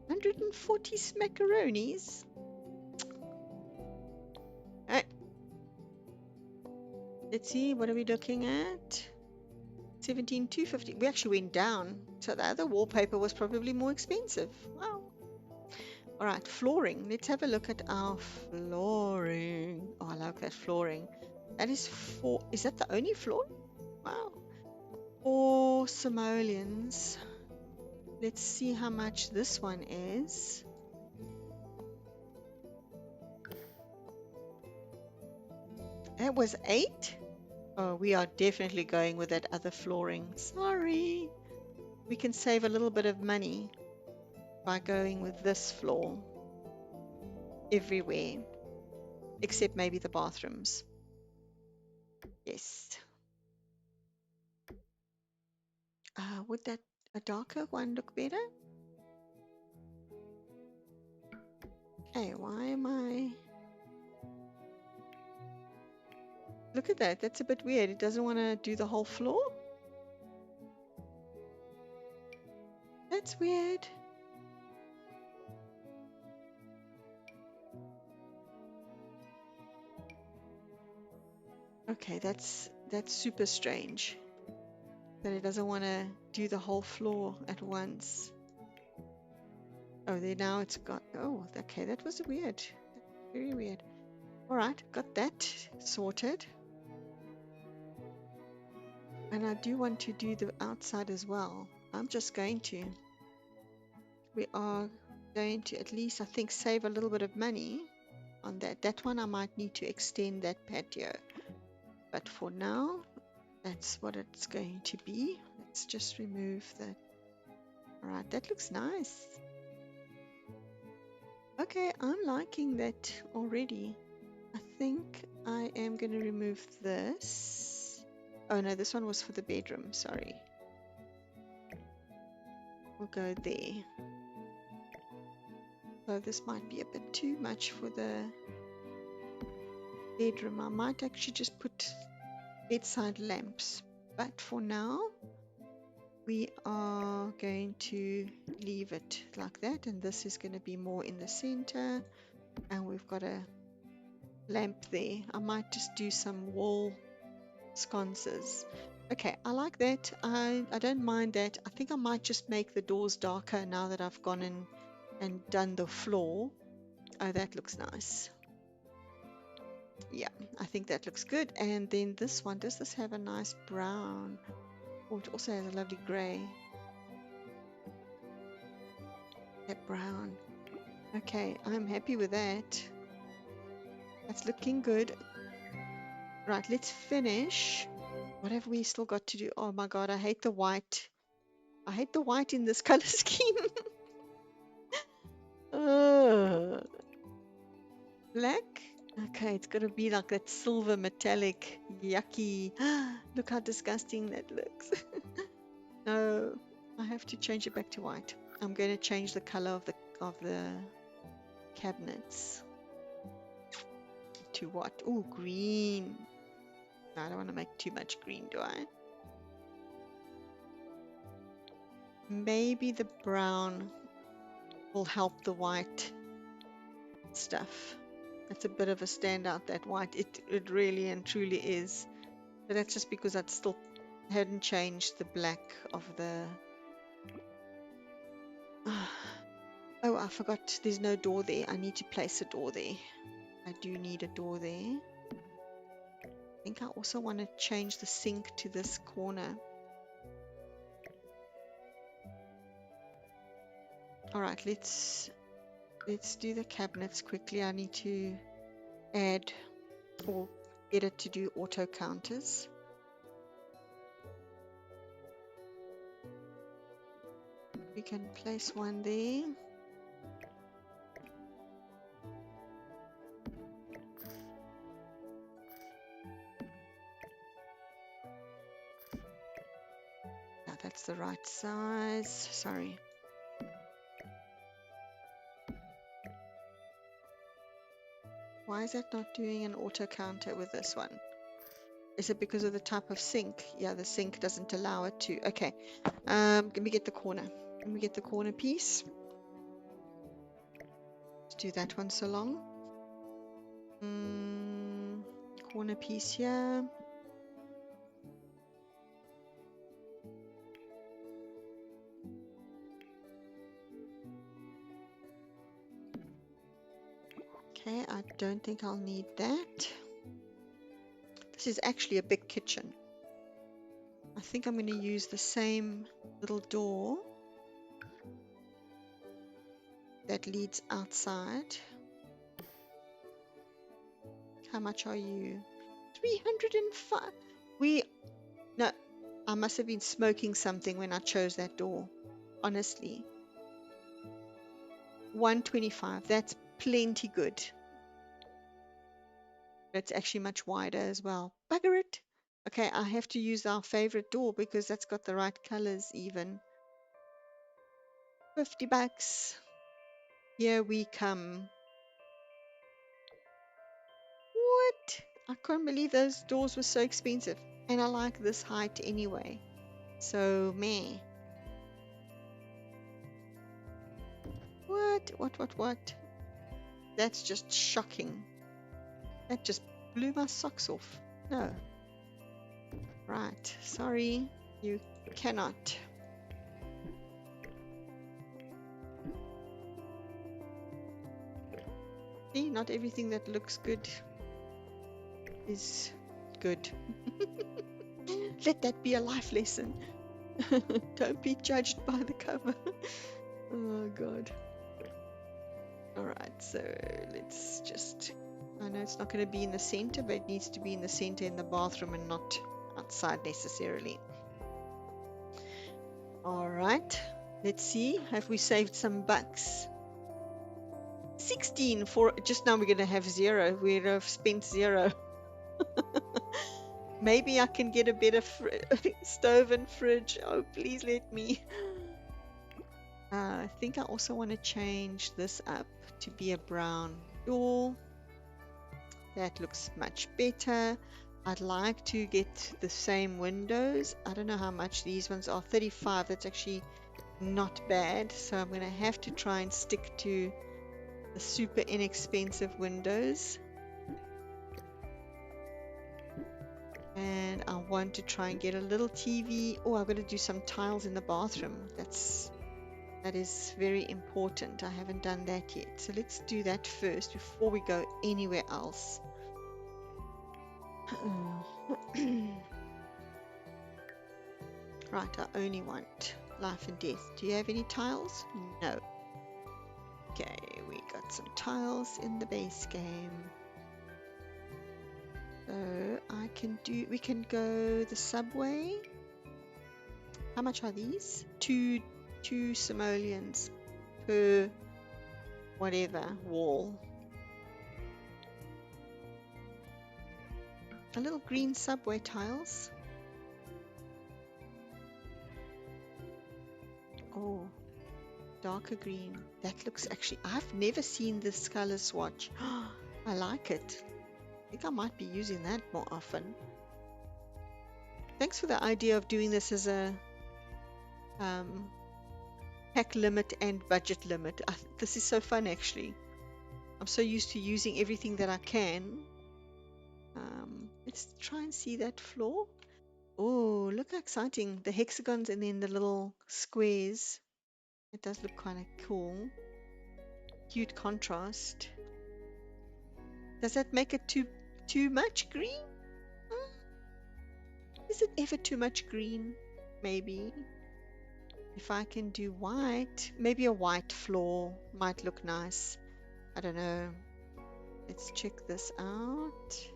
140 smackaroonies. Alright, let's see, what are we looking at? 17,250. We actually went down, so the other wallpaper was probably more expensive. Wow. Alright, flooring. Let's have a look at our flooring. Oh, I like that flooring. That is is that the only floor? Wow. For simoleons. Let's see how much this one is. That was 8? Oh, we are definitely going with that other flooring. Sorry. We can save a little bit of money by going with this floor everywhere, except maybe the bathrooms. Yes. Would that a darker one look better? Okay, why am I... Look at that. That's a bit weird. It doesn't want to do the whole floor. That's weird. Okay, that's super strange. That it doesn't want to do the whole floor at once. Oh, there now it's got... Oh, okay, that was weird. Very weird. All right, got that sorted. And I do want to do the outside as well. I'm just going to. We are going to at least, I think, save a little bit of money on that. That one I might need to extend that patio. But for now, that's what it's going to be. Let's just remove that. All right, that looks nice. Okay, I'm liking that already. I think I am going to remove this. Oh no, this one was for the bedroom, sorry. We'll go there. Oh, this might be a bit too much for the bedroom. I might actually just put bedside lamps. But for now, we are going to leave it like that. And this is going to be more in the center. And we've got a lamp there. I might just do some wall sconces. Okay, I like that. I don't mind that. I think I might just make the doors darker now that I've gone in and done the floor. Oh, that looks nice. Yeah, I think that looks good. And then this one, does this have a nice brown? Oh, it also has a lovely gray. That brown. Okay, I'm happy with that. That's looking good. Right, let's finish. What have we still got to do? Oh my God, I hate the white. I hate the white in this color scheme. Black? Okay, it's gonna be like that silver metallic, yucky. Look how disgusting that looks. No, I have to change it back to white. I'm going to change the color of the cabinets to what? Oh, green. No, I don't want to make too much green, do I? Maybe the brown will help the white stuff. That's a bit of a standout, that white. It really and truly is. But that's just because I still hadn't changed the black of the... Oh, I forgot there's no door there. I need to place a door there. I do need a door there. I think I also want to change the sink to this corner. Alright, let's do the cabinets quickly. I need to add or get it to do auto counters. We can place one there. Now that's the right size. Sorry. Why is that not doing an auto counter with this one? Is it because of the type of sink? Yeah, the sink doesn't allow it to. Okay. Let me get the corner. Let me get the corner piece. Let's do that one so long. Corner piece here. Okay, I don't think I'll need that. This is actually a big kitchen. I think I'm going to use the same little door that leads outside. How much are you? 305. No, I must have been smoking something when I chose that door. Honestly. 125. That's plenty good. It's actually much wider as well. Bugger it. Okay, I have to use our favorite door because that's got the right colors even. 50 bucks. Here we come. What? I can't believe those doors were so expensive. And I like this height anyway. So, meh. What? That's just shocking. That just blew my socks off. No. Right. Sorry. You cannot. See, not everything that looks good is good. Let that be a life lesson. Don't be judged by the cover. Oh God. Alright, so let's just... I know it's not going to be in the center, but it needs to be in the center in the bathroom and not outside necessarily. Alright, let's see. Have we saved some bucks? 16 for... Just now we're going to have 0. We'd have spent 0. Maybe I can get a better stove and fridge. Oh, please let me. I think I also want to change this up to be a brown door. That looks much better. I'd like to get the same windows. I don't know how much these ones are. 35, that's actually not bad. So I'm going to have to try and stick to the super inexpensive windows. And I want to try and get a little TV. Oh, I've got to do some tiles in the bathroom. That is very important. I haven't done that yet. So let's do that first before we go anywhere else. Right, I only want life and death. Do you have any tiles? No. Okay, we got some tiles in the base game. So we can go the subway. How much are these? Two simoleons per whatever wall. A little green subway tiles. Oh, darker green. That looks actually, I've never seen this color swatch. I like it. I think I might be using that more often. Thanks for the idea of doing this as a pack limit and budget limit. This is so fun actually. I'm so used to using everything that I can. Let's try and see that floor. Oh, look how exciting. The hexagons and then the little squares. It does look kind of cool. Cute contrast. Does that make it too much green? Is it ever too much green? Maybe. If I can do white, maybe a white floor might look nice. I don't know. Let's check this out.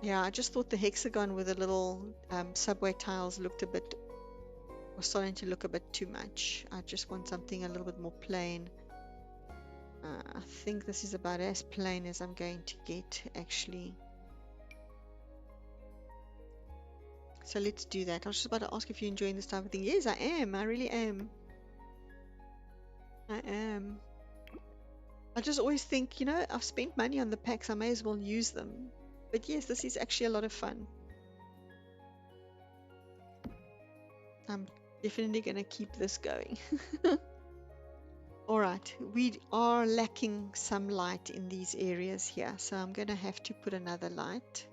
Yeah, I just thought the hexagon with the little subway tiles was starting to look a bit too much. I just want something a little bit more plain. I think this is about as plain as I'm going to get, actually. So let's do that. I was just about to ask if you're enjoying this type of thing. Yes, I am. I really am. I am. I just always think, you know, I've spent money on the packs. I may as well use them. But yes, this is actually a lot of fun. I'm definitely going to keep this going. All right, we are lacking some light in these areas here, so I'm going to have to put another light.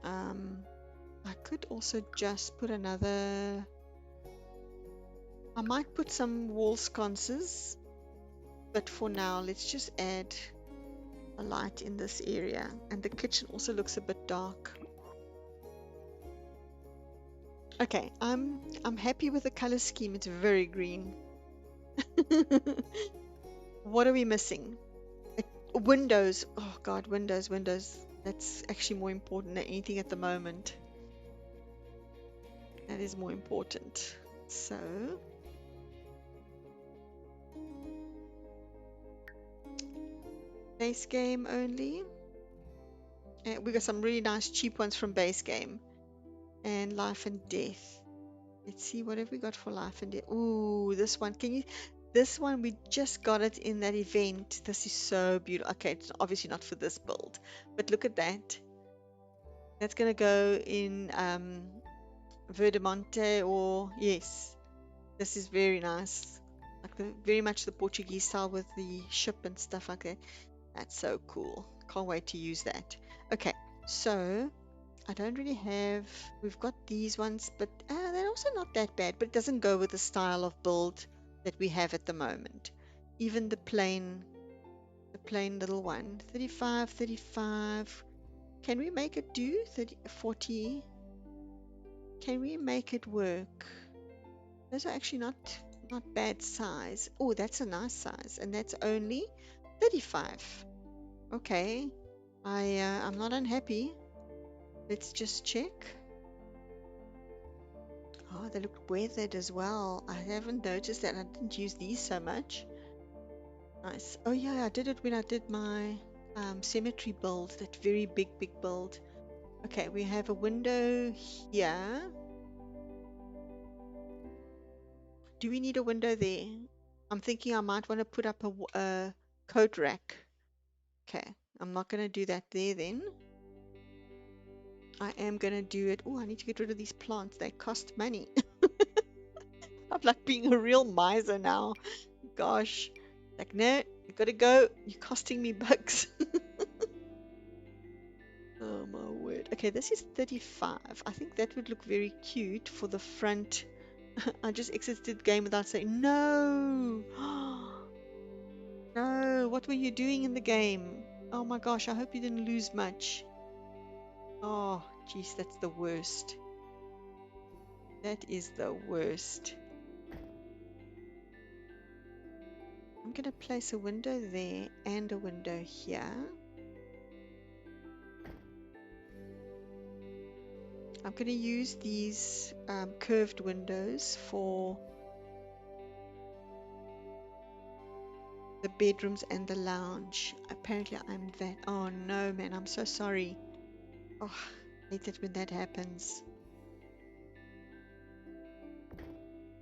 I could also just put another... I might put some wall sconces, but for now, let's just add a light in this area. And the kitchen also looks a bit dark. Okay, I'm happy with the color scheme. It's very green. What are we missing? Windows. Oh God, windows. That's actually more important than anything at the moment. That is more important. So base game only. We got some really nice cheap ones from base game. And life and death. Let's see, what have we got for life and death? Ooh, this one. This one, we just got it in that event. This is so beautiful. Okay, it's obviously not for this build, but look at that. That's going to go in Verdemonte, or yes, this is very nice. Like very much the Portuguese style with the ship and stuff like that. That's so cool. Can't wait to use that. Okay, so I don't really have, we've got these ones, but they're also not that bad, but it doesn't go with the style of build that we have at the moment. Even the plain little one, 35, 35. Can we make it do 30, 40? Can we make it work? Those are actually not bad size. Oh, that's a nice size, and that's only 35. Okay, I'm not unhappy. Let's just check. Oh, they look weathered as well. I haven't noticed that. I didn't use these so much. Nice. Oh yeah, I did it when I did my cemetery build, that very big build. Okay, we have a window here. Do we need a window there? I'm thinking I might want to put up a coat rack. Okay, I'm not going to do that there then. I am going to do it. Oh, I need to get rid of these plants. They cost money. I'm like being a real miser now. Gosh. Like, no, you gotta go. You're costing me bucks. Oh my word. Okay, this is 35. I think that would look very cute for the front. I just exited the game without saying no. No, what were you doing in the game? Oh my gosh, I hope you didn't lose much. Oh, geez, that's the worst. That is the worst. I'm going to place a window there and a window here. I'm going to use these curved windows for the bedrooms and the lounge. Apparently I'm that. Oh no, man, I'm so sorry. Oh, I hate it when that happens.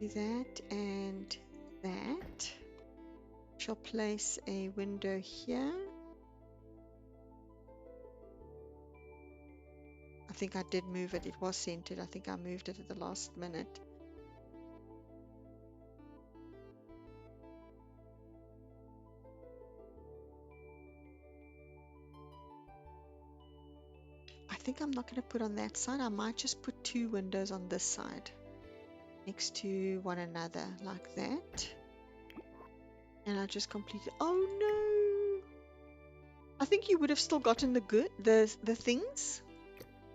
Do that and that. Shall place a window here. I think I did move it. It was centered. I think I moved it at the last minute. I think I'm not going to put on that side. I might just put two windows on this side next to one another like that. And I just completed. Oh no! I think you would have still gotten the things.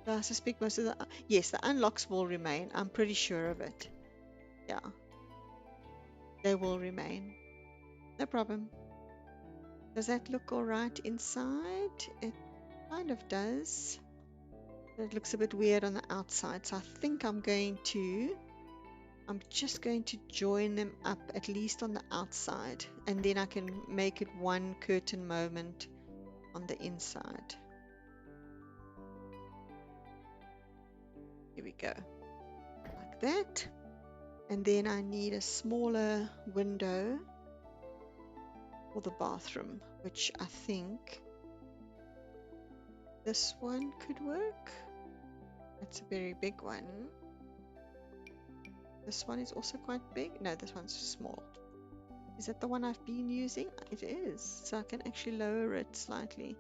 I suspect most of the yes, the unlocks will remain. I'm pretty sure of it. Yeah, they will remain. No problem. Does that look all right inside? It kind of does. It looks a bit weird on the outside, so I think I'm just going to join them up at least on the outside, and then I can make it one curtain moment on the inside. Here we go, like that. And then I need a smaller window for the bathroom, which I think this one could work. That's a very big one. This one is also quite big. No, this one's small. Is that the one I've been using? It is. So I can actually lower it slightly.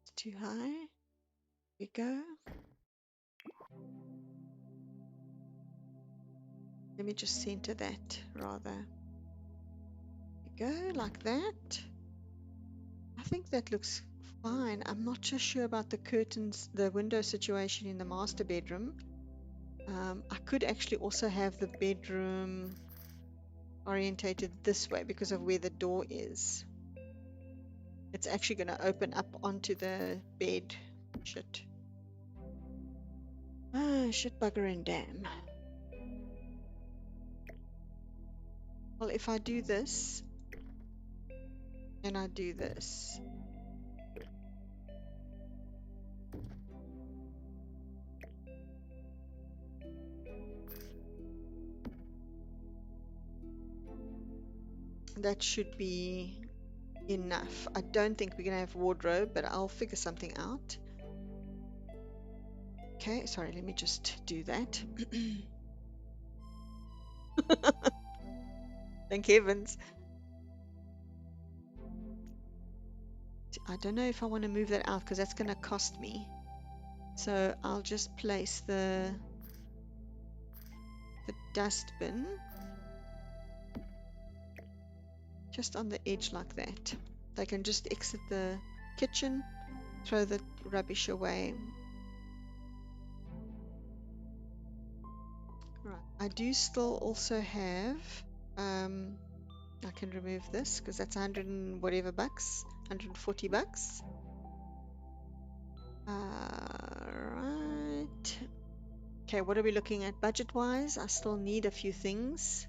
It's too high. Here we go. Let me just center that rather. Here we go, like that. I think that looks fine. I'm not so sure about the curtains, the window situation in the master bedroom. I could actually also have the bedroom orientated this way because of where the door is. It's actually going to open up onto the bed. Shit. Ah, shit, bugger and damn. Well, if I do this, and I do this, that should be enough. I don't think we're going to have wardrobe, but I'll figure something out. Okay, sorry, let me just do that. Thank heavens. I don't know if I want to move that out because that's going to cost me. So I'll just place the dustbin just on the edge like that. They can just exit the kitchen, throw the rubbish away. Right. I do still also have, I can remove this because that's 100 and whatever bucks, 140 bucks. Right. Okay, what are we looking at budget-wise? I still need a few things.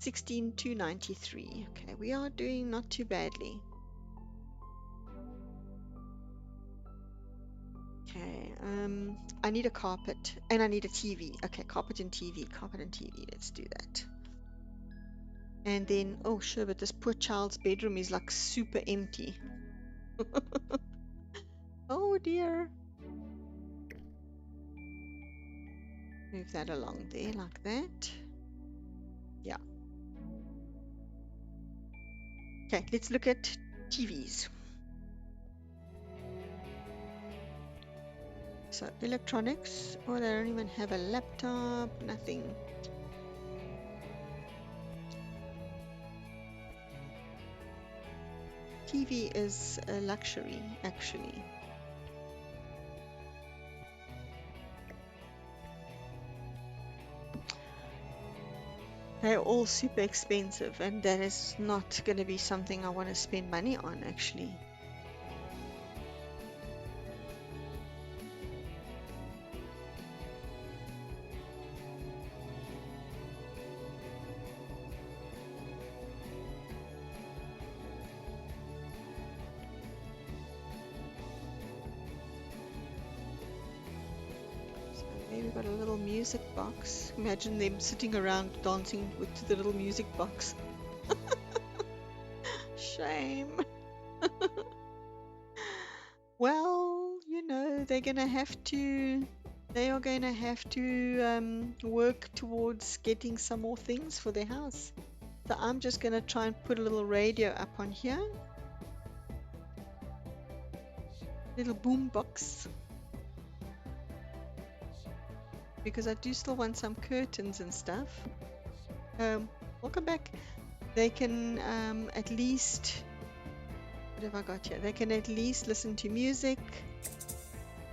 16,293. Okay, we are doing not too badly. Okay, I need a carpet and I need a TV. Okay, carpet and TV, carpet and TV. Let's do that. And then, oh sure, but this poor child's bedroom is like super empty. Oh dear. Move that along there like that. Yeah. Okay, let's look at TVs. So electronics. Oh, they don't even have a laptop, nothing. TV is a luxury, actually. They're all super expensive, and that is not going to be something I want to spend money on, actually. So there we've got a little music box. Imagine them sitting around dancing with the little music box. Shame. Well, you know, they are going to have to work towards getting some more things for their house. So I'm just going to try and put a little radio up on here. Little boom box. Because I do still want some curtains and stuff. Welcome back. They can at least, what have I got here? They can at least listen to music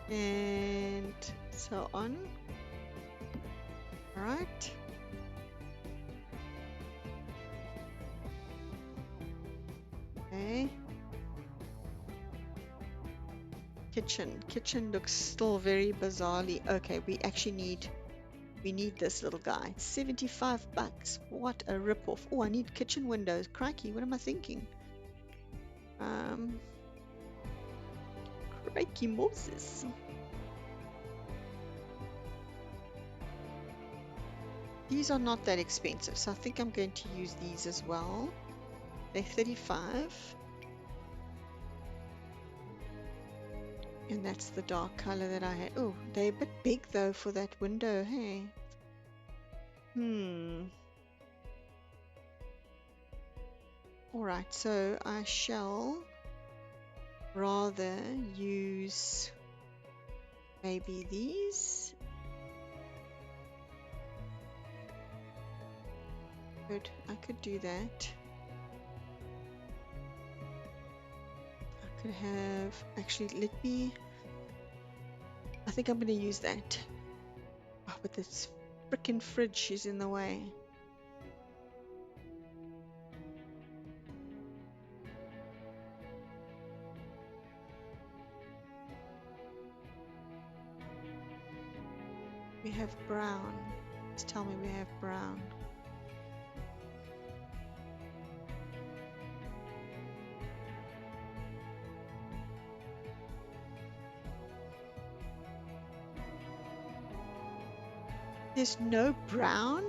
and so on. All right. Okay. Kitchen looks still very bizarrely. Okay, we need this little guy. It's 75 bucks. What a ripoff. Oh, I need kitchen windows. Crikey, what am I thinking? Crikey Moses. These are not that expensive, so I think I'm going to use these as well. They're 35. And that's the dark color that I had. Oh, they're a bit big though for that window, hey? Alright, so I shall rather use maybe these. Good, I could do that. I could have, actually I think I'm going to use that. Oh, but this frickin' fridge is in the way. We have brown. Just tell me we have brown. There's no brown?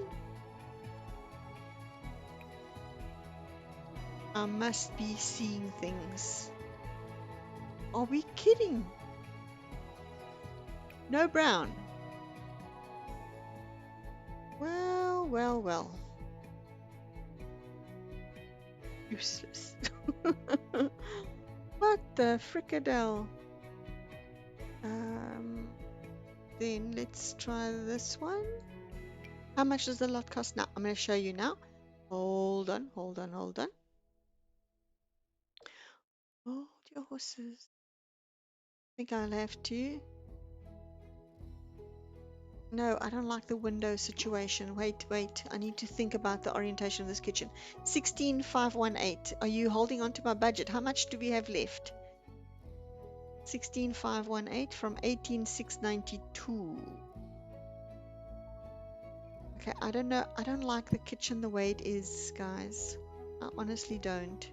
I must be seeing things. Are we kidding? No brown. Well, well, well. Useless. What the fricadelle? Then let's try this one. How much does the lot cost now? I'm going to show you now. Hold on, hold on, hold on. Hold your horses. I think I'll have to. No, I don't like the window situation. Wait. I need to think about the orientation of this kitchen. 16,518. Are you holding on to my budget? How much do we have left? 16,518 from 18,692. Okay, I don't know. I don't like the kitchen the way it is, guys. I honestly don't.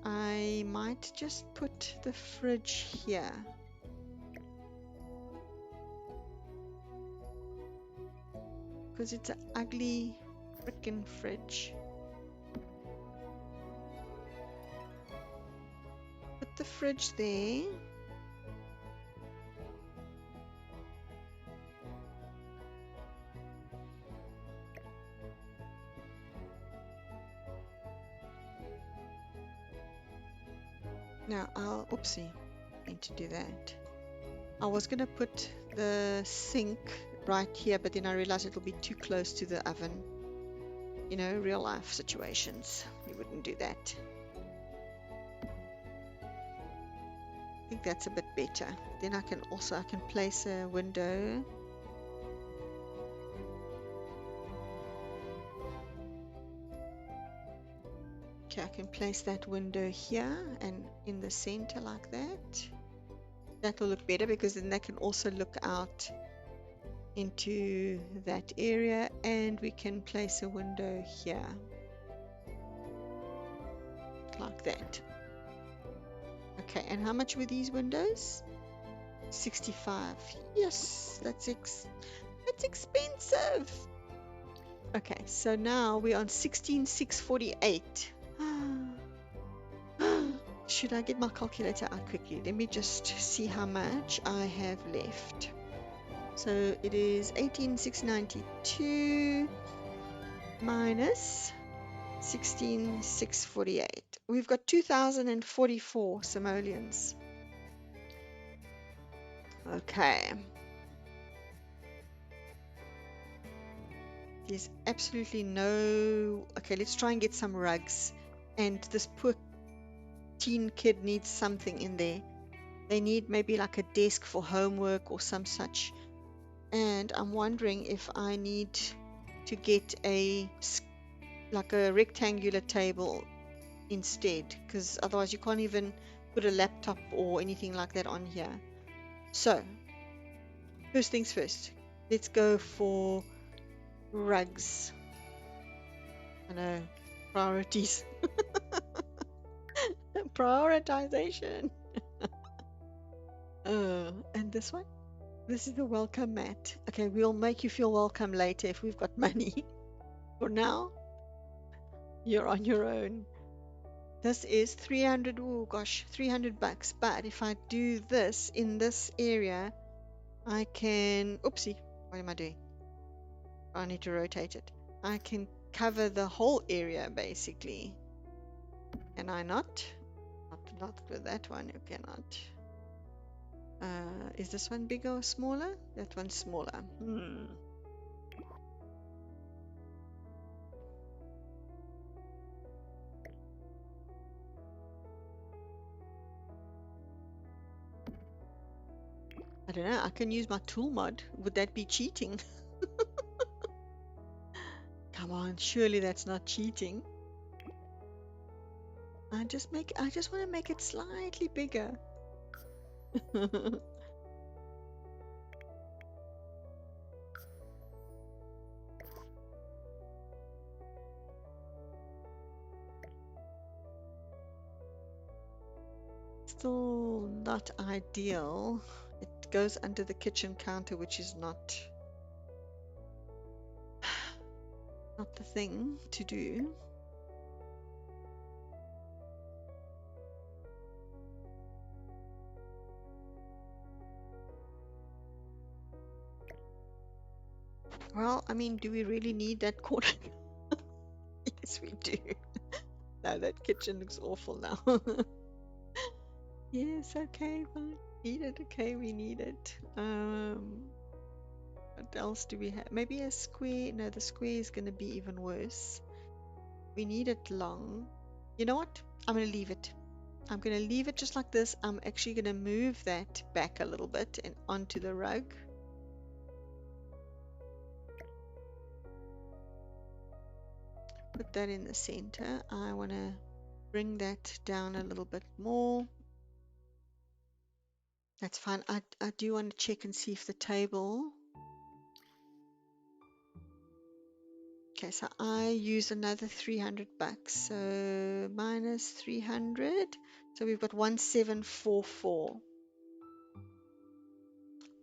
I might just put the fridge here. Because it's an ugly freaking fridge. Put the fridge there. Now I'll, oopsie, need to do that. I was gonna put the sink right here, but then I realized it'll be too close to the oven. You know, real life situations, you wouldn't do that. I think that's a bit better. Then I can place a window. Okay, I can place that window here and in the center like that. That will look better because then they can also look out into that area, and we can place a window here like that. Okay, and how much were these windows? 65. Yes, that's expensive. Okay, so now we're on 16,648. Should I get my calculator out quickly? Let me just see how much I have left. So it is 18,692 minus 16,648. We've got 2,044 simoleons. Okay. There's absolutely no... Okay, let's try and get some rugs. And this poor teen kid needs something in there. They need maybe like a desk for homework or some such. And I'm wondering if I need to get like a rectangular table instead, because otherwise you can't even put a laptop or anything like that on here. So first things first, let's go for rugs. I know, priorities. Prioritization. And this one, this is the welcome mat. Okay, we'll make you feel welcome later if we've got money. For now, you're on your own. This is 300, oh gosh, 300 bucks. But if I do this in this area, I can, oopsie, what am I doing? I need to rotate it. I can cover the whole area basically. Can I not? Not with that one, you cannot. Is this one bigger or smaller? That one's smaller. I don't know. I can use my tool mod. Would that be cheating? Come on, surely that's not cheating. I just want to make it slightly bigger. Still not ideal. It goes under the kitchen counter, which is not the thing to do. Well, I mean, do we really need that corner? Yes, we do. No, that kitchen looks awful now. Yes, okay, fine. Need it, okay, we need it. What else do we have? Maybe a square. No, the square is going to be even worse. We need it long. You know what? I'm going to leave it. I'm going to leave it just like this. I'm actually going to move that back a little bit and onto the rug. Put that in the center. I want to bring that down a little bit more. That's fine. I do want to check and see if the table Okay, so I use another 300 bucks. So minus 300. So we've got 1744.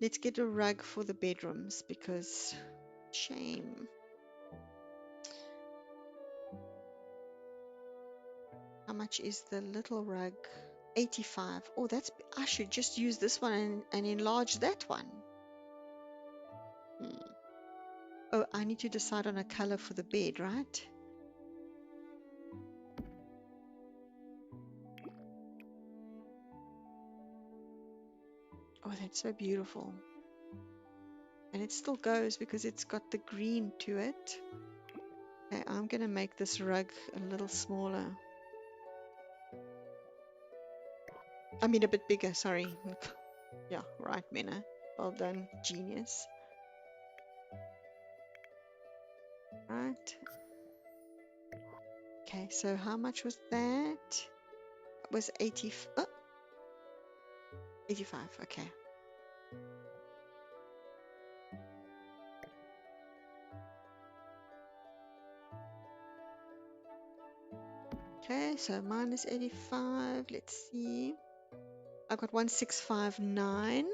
Let's get a rug for the bedrooms because shame. How much is the little rug? 85. Oh, that's, I should just use this one and enlarge that one. Hmm. Oh, I need to decide on a color for the bed, right? Oh, that's so beautiful. And it still goes because it's got the green to it. Okay, I'm going to make this rug a little smaller. I mean, a bit bigger, sorry. Yeah, right, Mena. Well done, genius. Right. Okay, so how much was that? It was 80, 85, okay. Okay, so minus 85, let's see. I've got 1659.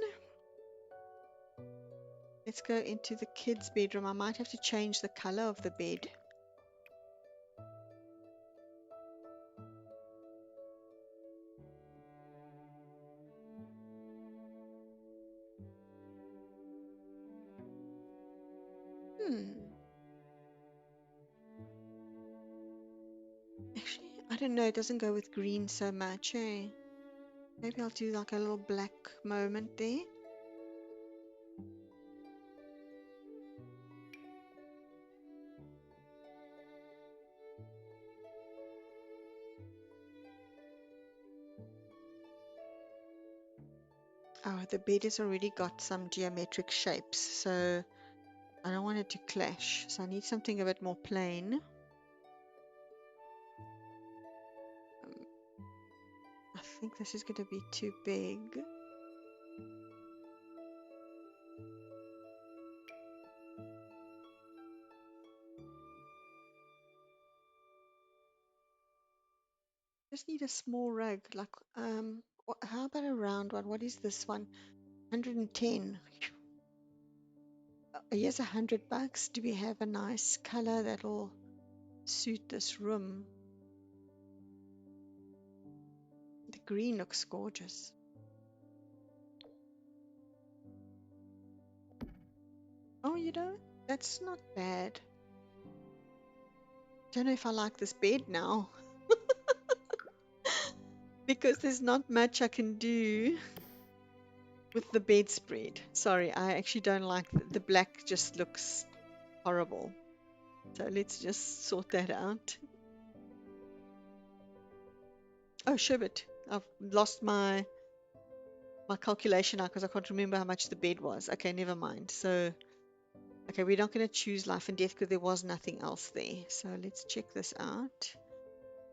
Let's go into the kids' bedroom. I might have to change the color of the bed. Actually, I don't know. It doesn't go with green so much, eh? Maybe I'll do like a little black moment there. Oh, the bed has already got some geometric shapes, so I don't want it to clash. So I need something a bit more plain. I think this is going to be too big. Just need a small rug. Like, how about a round one? What is this one? 110. Here's 100 bucks. Do we have a nice color that'll suit this room? The green looks gorgeous. Oh, you know, that's not bad. Don't know if I like this bed now because there's not much I can do with the bedspread. Sorry, I actually don't like the black, just looks horrible. So let's just sort that out. Oh, Sherbet, I've lost my calculation now because I can't remember how much the bed was. Okay, never mind. So, okay, we're not going to choose life and death because there was nothing else there. So let's check this out.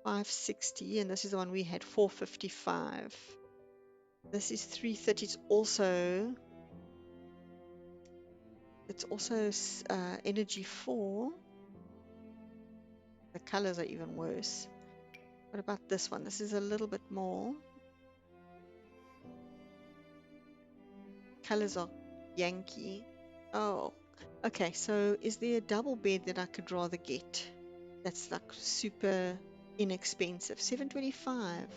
560, and this is the one we had, 455. This is 330. It's also energy 4. The colors are even worse. What about this one? This is a little bit more. Colors are Yankee. Oh, okay. So is there a double bed that I could rather get? That's like super inexpensive. 725.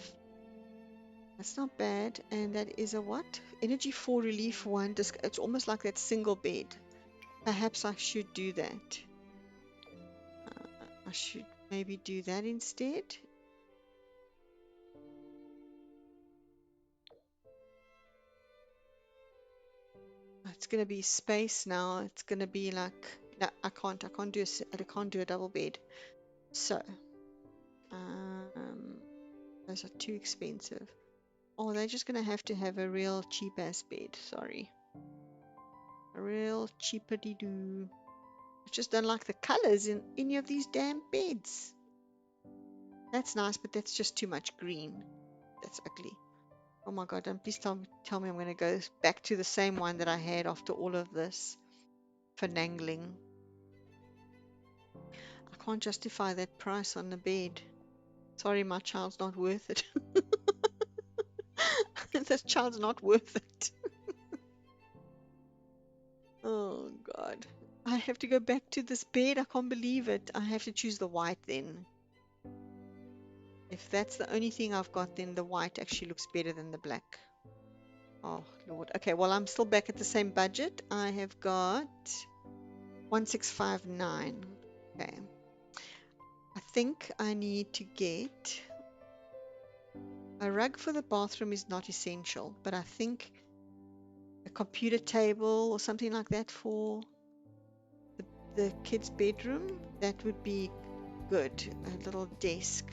That's not bad. And that is a what? Energy 4 relief 1. It's almost like that single bed. Perhaps I should do that. I should maybe do that instead. It's going to be space now. It's going to be like, no, I can't do a double bed. So, those are too expensive. Oh, they're just going to have a real cheap ass bed. Sorry. A real cheapity-doo. I just don't like the colors in any of these damn beds. That's nice, but that's just too much green. That's ugly. Oh my God, don't please tell me I'm going to go back to the same one that I had after all of this finagling. can't justify that price on the bed. Sorry, my child's not worth it. This child's not worth it. Oh God. I have to go back to this bed. I can't believe it. I have to choose the white then. If that's the only thing I've got, then the white actually looks better than the black. Oh Lord. Okay, well, I'm still back at the same budget. I have got 1659. Okay. I think I need to get a rug for the bathroom is not essential, but I think a computer table or something like that for the kids' bedroom, that would be good. A little desk.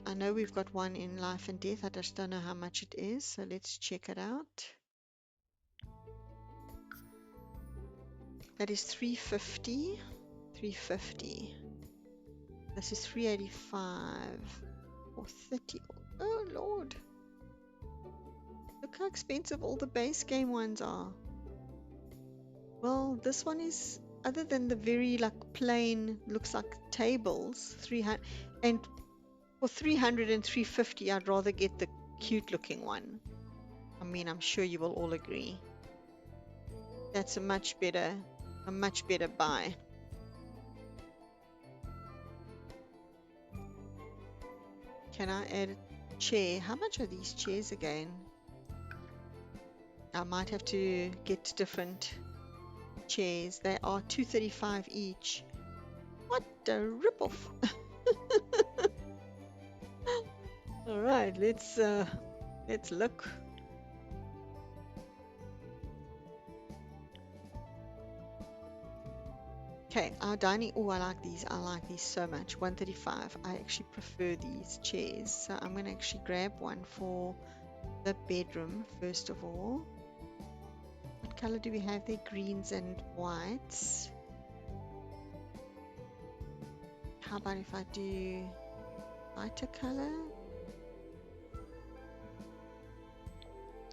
I know we've got one in Life and Death. I just don't know how much it is, so let's check it out. That is 350. 350. This is 385 or 30. Oh Lord. Look how expensive all the base game ones are. Well, this one is, other than the very like plain, looks like tables, 300, and for 300 and 350, I'd rather get the cute looking one. I mean, I'm sure you will all agree. That's a much better buy. Can I add a chair? How much are these chairs again? I might have to get different chairs. They are 235 each. What a ripoff. All right, let's look. Okay, our dining. Oh, I like these. I like these so much. 135. I actually prefer these chairs. So I'm going to actually grab one for the bedroom first of all. What color do we have there? Greens and whites. How about if I do lighter color?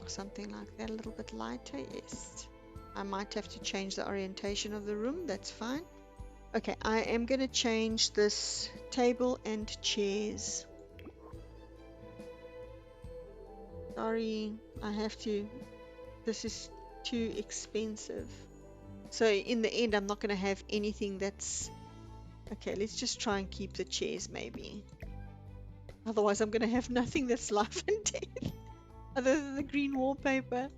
Or something like that, a little bit lighter, yes. I might have to change the orientation of the room, that's fine. Okay, I am going to change this table and chairs. Sorry, I have to. This is too expensive. So in the end, I'm not going to have anything that's... Okay, let's just try and keep the chairs maybe. Otherwise, I'm going to have nothing that's Life and Death other than the green wallpaper.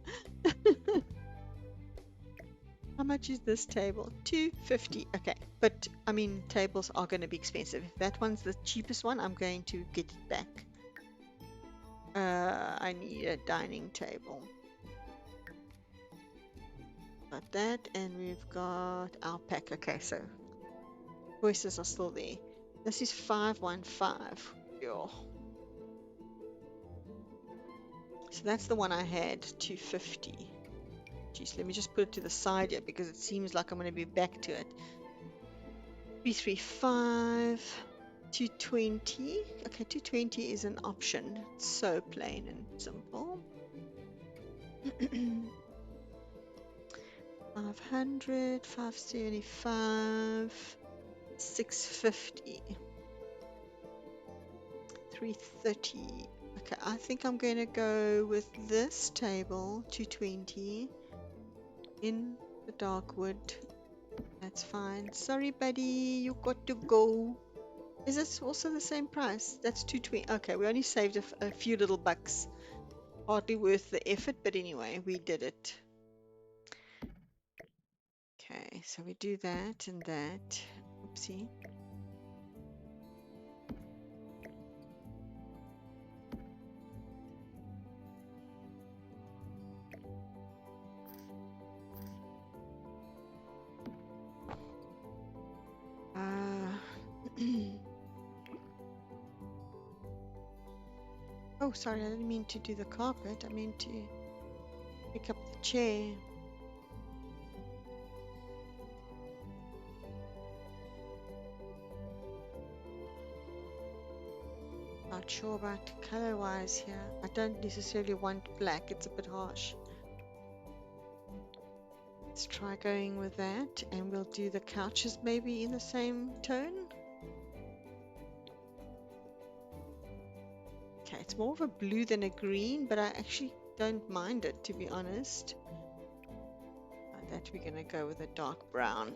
How much is this table? 250. Okay, but I mean, tables are going to be expensive. If that one's the cheapest one, I'm going to get it back. I need a dining table. Got that, and we've got our pack. Okay, so choices are still there. This is 515. Yo. So that's the one I had, 250. Jeez, let me just put it to the side here because it seems like I'm going to be back to it. 335, 220. Okay, 220 is an option. It's so plain and simple. 500, 575, 650, 330. Okay, I think I'm going to go with this table, 220, in the dark wood. That's fine. Sorry, buddy, you got to go. Is this also the same price? That's 220. Okay, we only saved a few little bucks. Hardly worth the effort, but anyway, we did it. Okay, so we do that and that. Oopsie. Oh, sorry, I didn't mean to do the carpet. I meant to pick up the chair. Not sure about color-wise here. I don't necessarily want black. It's a bit harsh. Let's try going with that, and we'll do the couches maybe in the same tone. Okay, it's more of a blue than a green, but I actually don't mind it, to be honest. That we're gonna go with a dark brown.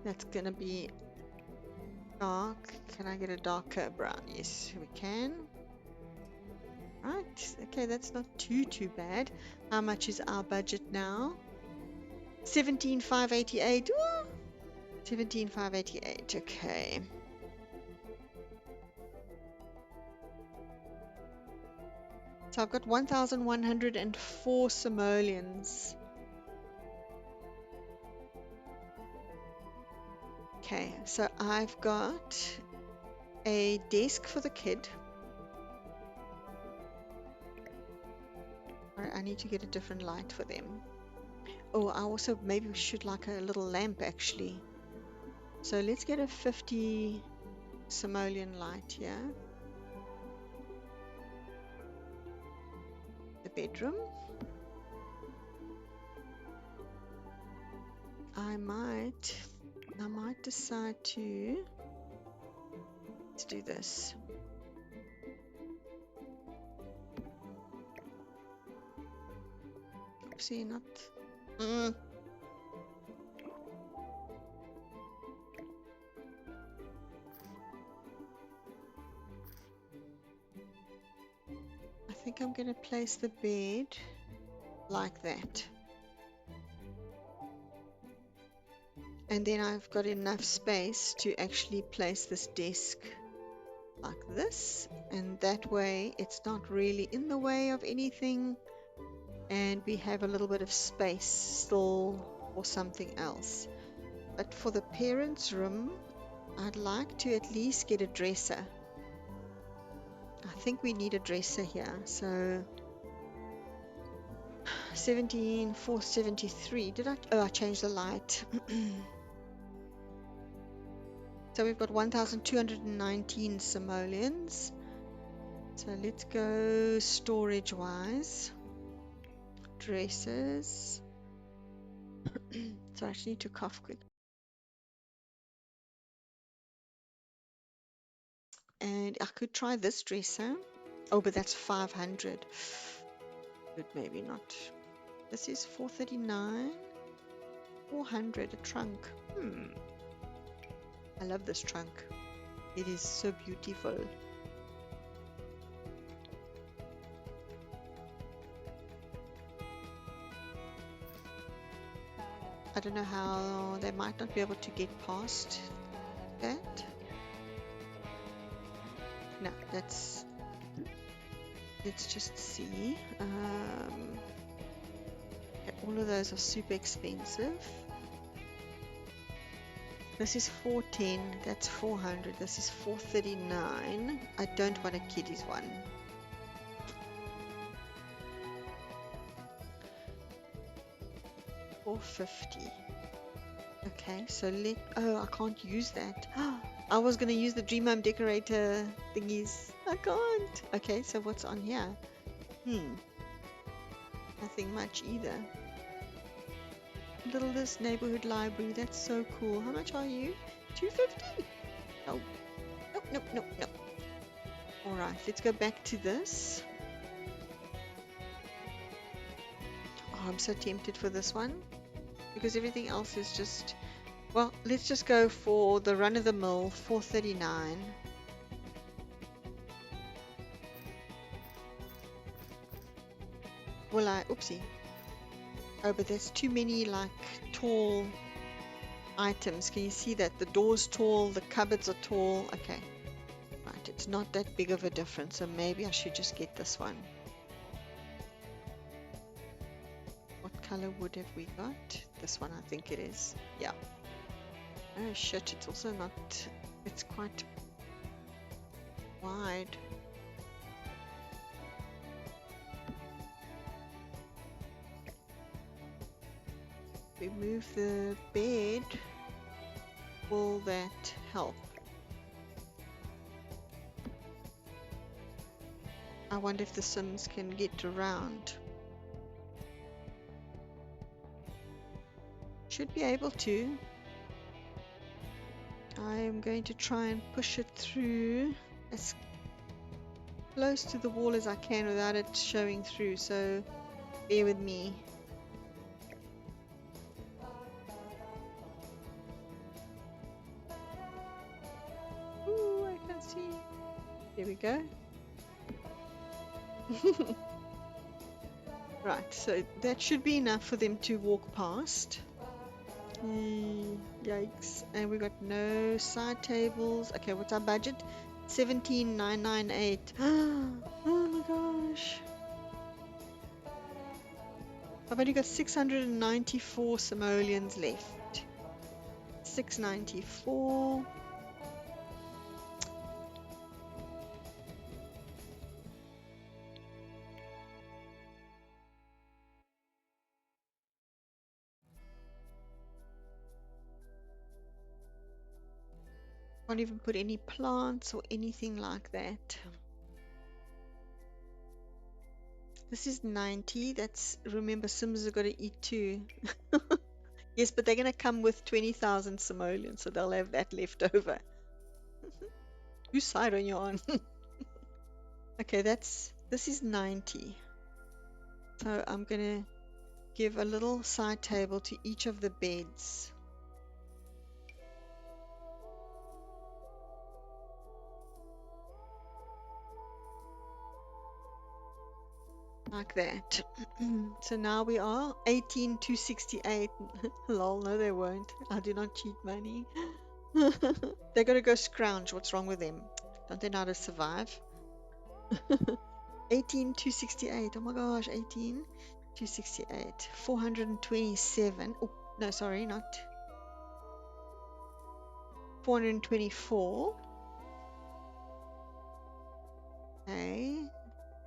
That's gonna be dark. Can I get a darker brown? Yes, we can. Right, okay, that's not too bad. How much is our budget now? 17,588. 17,588, okay. So I've got 1,104 simoleons. Okay, so I've got a desk for the kid. I need to get a different light for them. Oh, I also maybe should like a little lamp actually. So let's get a 50 simoleon light here. The bedroom. I might decide to let's do this. Oopsie, not. I think I'm going to place the bed like that. And then I've got enough space to actually place this desk like this. And that way it's not really in the way of anything. And we have a little bit of space still for something else. But for the parents' room, I'd like to at least get a dresser. I think we need a dresser here. So 17,473. Did I? Oh, I changed the light. So we've got 1,219 simoleons. So let's go storage wise. Dressers. So I actually need to cough quick. And I could try this dresser. Oh, but that's 500. But maybe not. This is 439. 400 a trunk. I love this trunk. It is so beautiful. I don't know how they might not be able to get past that. No, let's just see. All of those are super expensive. This is 410, that's 400, this is 439. I don't want a kiddies one. $450. Okay, so I can't use that. I was gonna use the Dream Home Decorator thingies. I can't. Okay, so what's on here? Nothing much either. Littlest neighborhood library, that's so cool. How much are you? 250? Oh, nope. All right, let's go back to this. Oh, I'm so tempted for this one because everything else is just, well, let's just go for the run-of-the-mill 439. Will I? Oopsie. Oh, but there's too many like tall items. Can you see that? The door's tall, the cupboards are tall. Okay. Right, it's not that big of a difference, so maybe I should just get this one. What color wood have we got? This one, I think it is. Yeah. Oh shit, it's also not, it's quite wide. We move the bed. Will that help? I wonder if the Sims can get around. Should be able to. I am going to try and push it through as close to the wall as I can without it showing through, so bear with me. Ooh, I can see. There we go. Right, so that should be enough for them to walk past. Yikes. And we got no side tables. Okay, what's our budget? 17,998. Oh my gosh. I've only got 694 simoleons left. 694. Can't even put any plants or anything like that. This is 90. That's, remember, Sims have got to eat too. Yes, but they're going to come with 20,000 simoleons, so they'll have that left over. Whose side are you on? Okay, this is 90. So I'm going to give a little side table to each of the beds. Like that. So now we are 18,268. Lol, no they won't. I do not cheat money. They're going to go scrounge. What's wrong with them? Don't they know how to survive? 18,268. Oh my gosh, 18,268. 427. Oh, no, sorry, not. 424. Okay,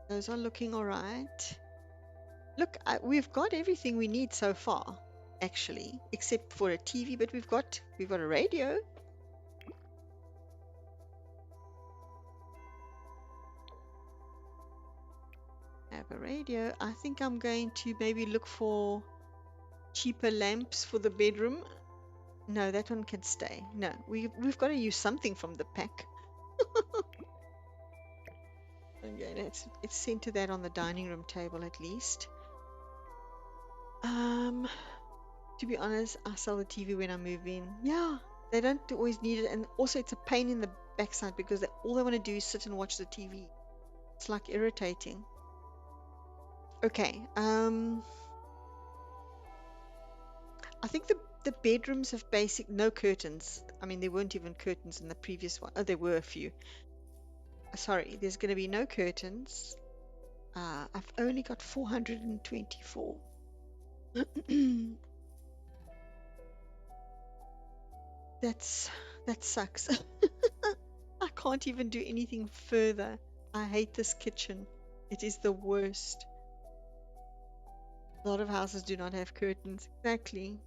those are looking all right. Look, we've got everything we need so far, actually, except for a TV, but we've got a radio. Have a radio. I think I'm going to maybe look for cheaper lamps for the bedroom. No, that one can stay. No, we've got to use something from the pack. Okay, let's center that on the dining room table at least. To be honest, I sell the TV when I move in. Yeah, they don't always need it, and also it's a pain in the backside because all they want to do is sit and watch the TV. It's like irritating. Okay, I think the bedrooms have no curtains. I mean, there weren't even curtains in the previous one. Oh, there were a few. Sorry, there's going to be no curtains. I've only got 424. That sucks. I can't even do anything further. I hate this kitchen. It is the worst. A lot of houses do not have curtains. Exactly.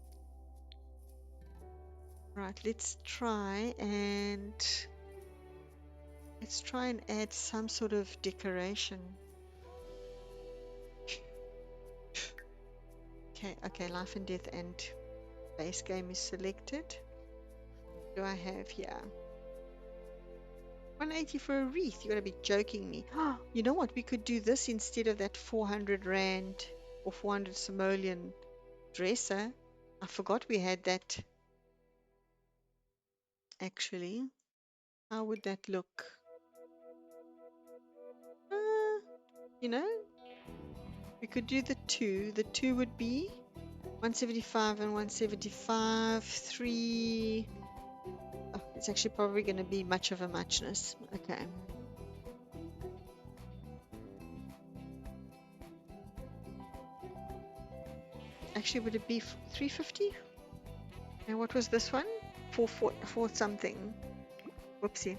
Right, let's try and add some sort of decoration. Okay, life and death and base game is selected. What do I have here? 180 for a wreath. You gotta be joking me. You know what? We could do this instead of that 400 Rand or 400 simoleon dresser. I forgot we had that. Actually, how would that look? You know, we could do the two. The two would be 175 and 175. 3. Oh, it's actually probably going to be much of a muchness. Okay. Actually, would it be 350? And what was this one? 4 something. Whoopsie.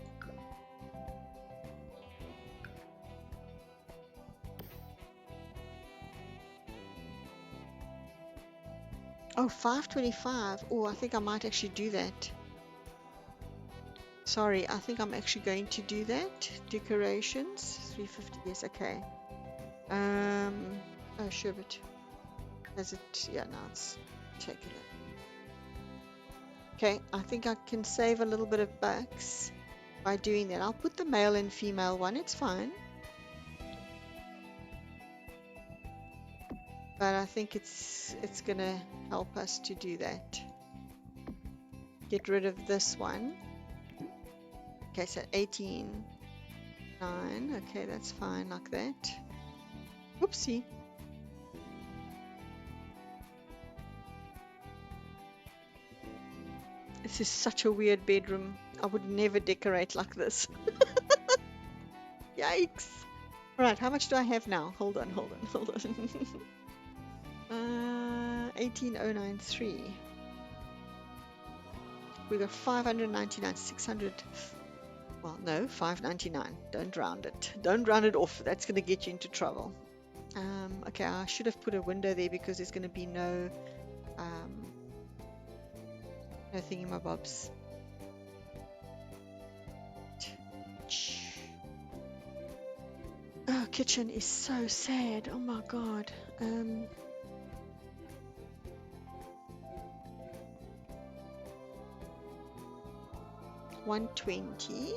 Oh, 525. Oh, I think I might actually do that. Sorry, I think I'm actually going to do that. Decorations, 350. Yes, okay. Oh, sure, but has it? Yeah, now it's taken it. Okay, I think I can save a little bit of bucks by doing that. I'll put the male and female one, it's fine. But I think it's gonna help us to do that. Get rid of this one. Okay, so 18.9. Okay, that's fine like that. Whoopsie. This is such a weird bedroom. I would never decorate like this. Yikes. Right, how much do I have now? Hold on. 18,093. We got 599, 600. Well, no, 599. Don't round it. Don't round it off. That's going to get you into trouble. Okay, I should have put a window there because there's going to be no thingamabobs. Oh, kitchen is so sad. Oh my god. 120.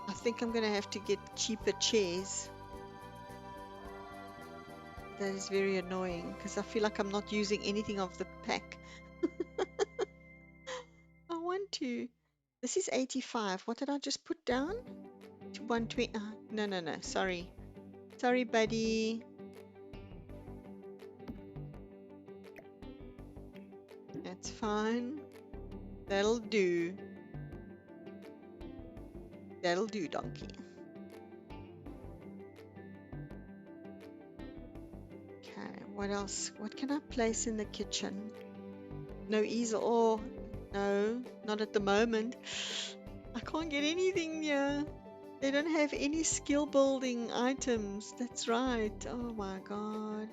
I think I'm gonna have to get cheaper chairs. That is very annoying because I feel like I'm not using anything of the pack. I want to. This is 85. What did I just put down? To 120. No. Sorry. Sorry, buddy. That's fine. That'll do. That'll do, donkey. Okay, what else? What can I place in the kitchen? No easel. Oh, no, not at the moment. I can't get anything here. They don't have any skill building items. That's right. Oh my god.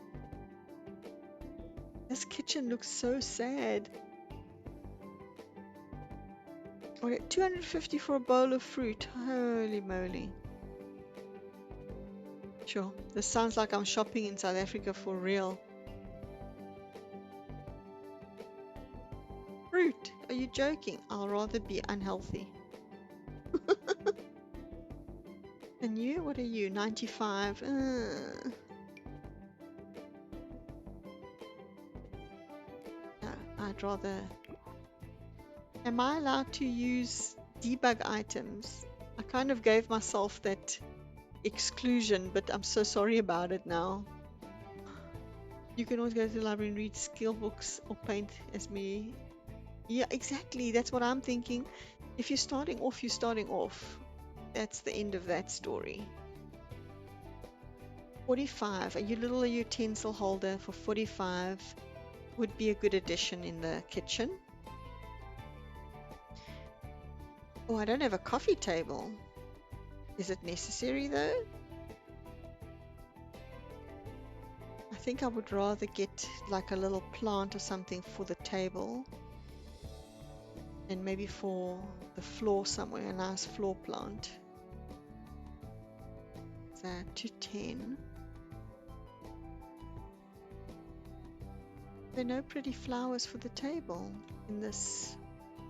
This kitchen looks so sad. Okay, 250 for a bowl of fruit. Holy moly. Sure, this sounds like I'm shopping in South Africa for real. Fruit? Are you joking? I'll rather be unhealthy. And you? What are you? 95? No, I'd rather... Am I allowed to use debug items? I kind of gave myself that exclusion, but I'm so sorry about it now. You can always go to the library and read skill books or paint as me. Yeah, exactly. That's what I'm thinking. If you're starting off, you're starting off. That's the end of that story. 45. A little utensil holder for 45 would be a good addition in the kitchen. Oh, I don't have a coffee table. Is it necessary though? I think I would rather get like a little plant or something for the table. And maybe for the floor somewhere, a nice floor plant. So 210. There are no pretty flowers for the table in this.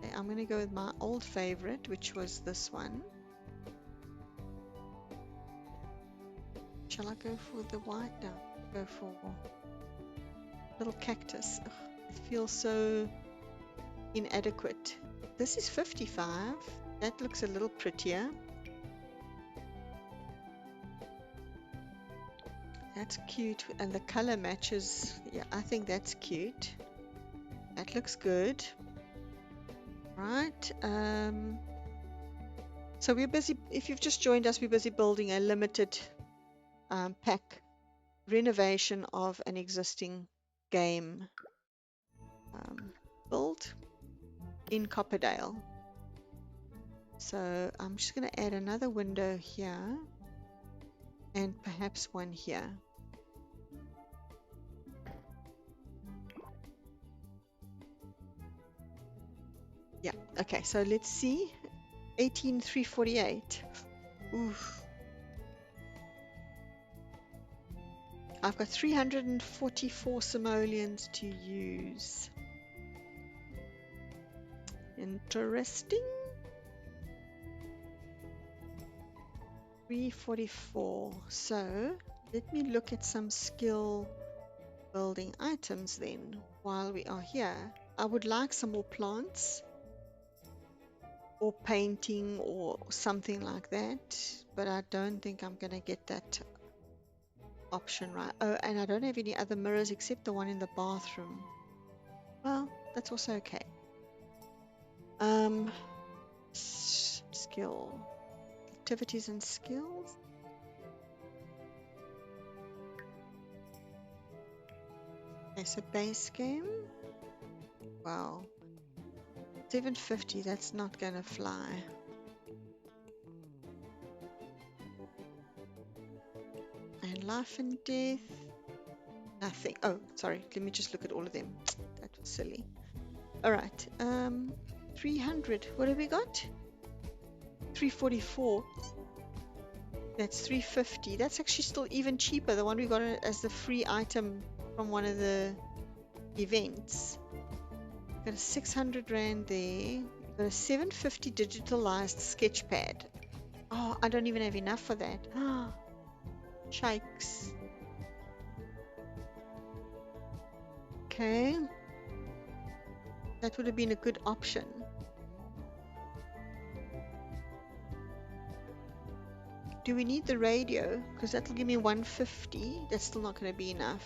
Okay, I'm going to go with my old favorite, which was this one. Shall I go for the white? No, go for little cactus. Ugh, it feels so inadequate. This is 55. That looks a little prettier. That's cute, and the color matches. Yeah, I think that's cute. That looks good. Right. So we're busy. If you've just joined us, we're busy building a limited pack renovation of an existing game build in Copperdale. So I'm just going to add another window here and perhaps one here. Okay, so let's see. 18,348. Oof. I've got 344 simoleons to use. Interesting. 344. So let me look at some skill building items then while we are here. I would like some more plants or painting or something like that, but I don't think I'm going to get that option right. Oh, and I don't have any other mirrors except the one in the bathroom. Well, that's also okay. Skill. Activities and skills. Okay, so base game. Wow. 750, that's not gonna fly. And life and death. Nothing. Oh, sorry. Let me just look at all of them. That was silly. Alright. 300. What have we got? 344. That's 350. That's actually still even cheaper. The one we got as the free item from one of the events. Got a 600 Rand there. Got a 750 digitalized sketch pad. Oh, I don't even have enough for that. Shakes. Okay. That would have been a good option. Do we need the radio? Because that'll give me 150. That's still not going to be enough.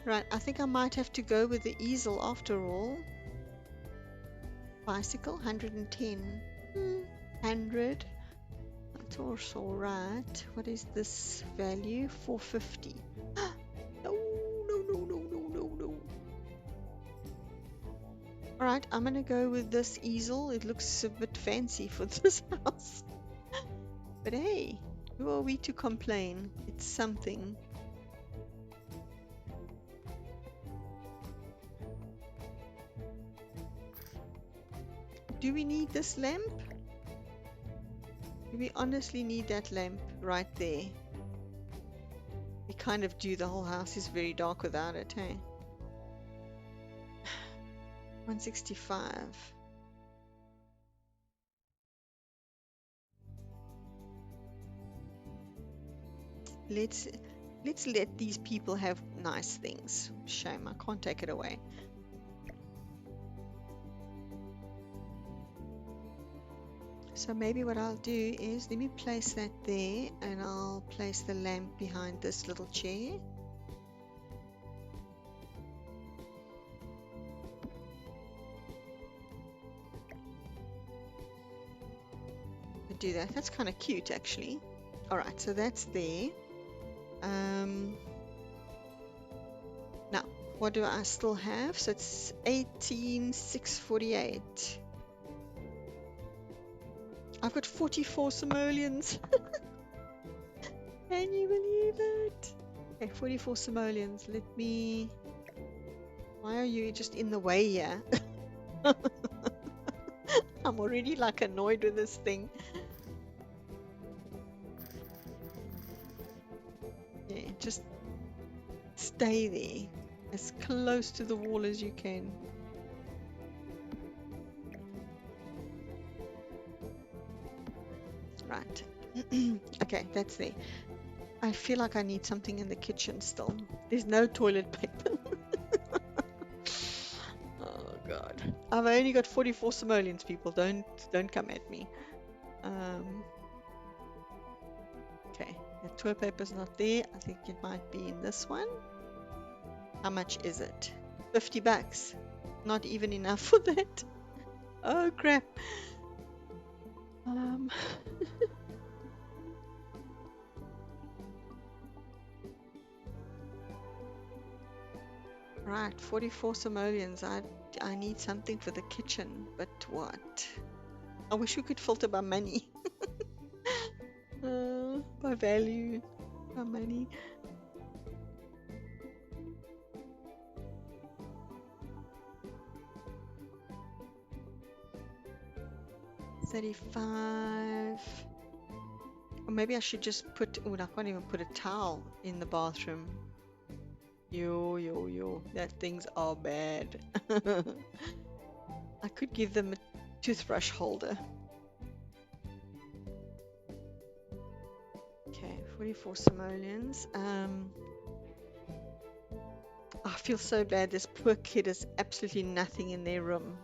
Right, I think I might have to go with the easel after all. Bicycle, 110. 100. That's also right. What is this value? 450. No, no, no, no, no, no, no. Alright, I'm gonna go with this easel. It looks a bit fancy for this house. But hey, who are we to complain? It's something. Do we need this lamp? Do we honestly need that lamp right there? We kind of do. The whole house is very dark without it, hey? 165. Let's let these people have nice things. Shame, I can't take it away. So maybe what I'll do is let me place that there, and I'll place the lamp behind this little chair. Do that. That's kind of cute, actually. All right, so that's there. Now, what do I still have? So it's 18,648. I've got 44 simoleons. Can you believe it? Okay, 44 simoleons. Let me... Why are you just in the way here? I'm already like annoyed with this thing. Yeah, just stay there as close to the wall as you can. Right. Okay, that's there. I feel like I need something in the kitchen still. There's no toilet paper. Oh god. I've only got 44 simoleons, people. Don't come at me. Okay, the toilet paper's not there. I think it might be in this one. How much is it? 50 bucks. Not even enough for that. Oh crap. Right, 44 simoleons. I need something for the kitchen, but what? I wish we could filter by money. By value, by money. 35. Or maybe I should just put, oh, I can't even put a towel in the bathroom. Yo. That things are bad. I could give them a toothbrush holder. Okay, 44 simoleons. I feel so bad. This poor kid has absolutely nothing in their room.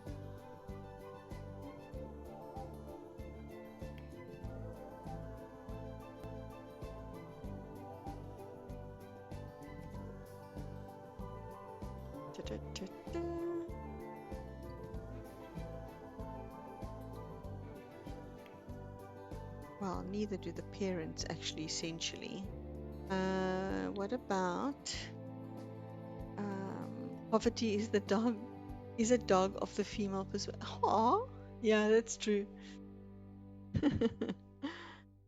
Da-da-da-da. Well, neither do the parents actually, essentially. What about poverty is the dog, is a dog of the female perspective. Oh, yeah, that's true.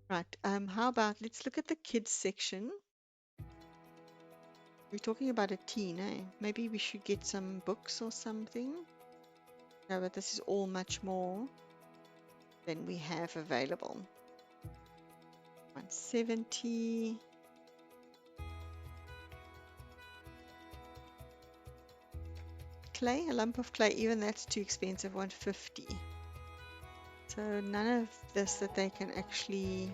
Right. How about let's look at the kids section. We're talking about a teen, eh? Maybe we should get some books or something. No, but this is all much more than we have available. 170. Clay, a lump of clay, even that's too expensive, 150. So none of this that they can actually,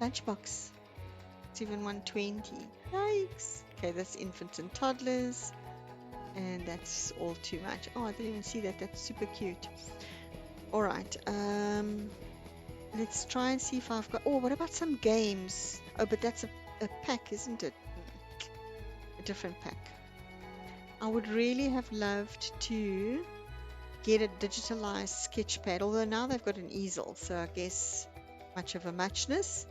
lunchbox, it's even 120. Yikes. Okay, that's infants and toddlers, and that's all too much. Oh, I didn't even see that. That's super cute. All right, let's try and see if I've got, oh, what about some games? Oh, but that's a pack, isn't it? A different pack. I would really have loved to get a digitalized sketch pad, although now they've got an easel, so I guess much of a muchness.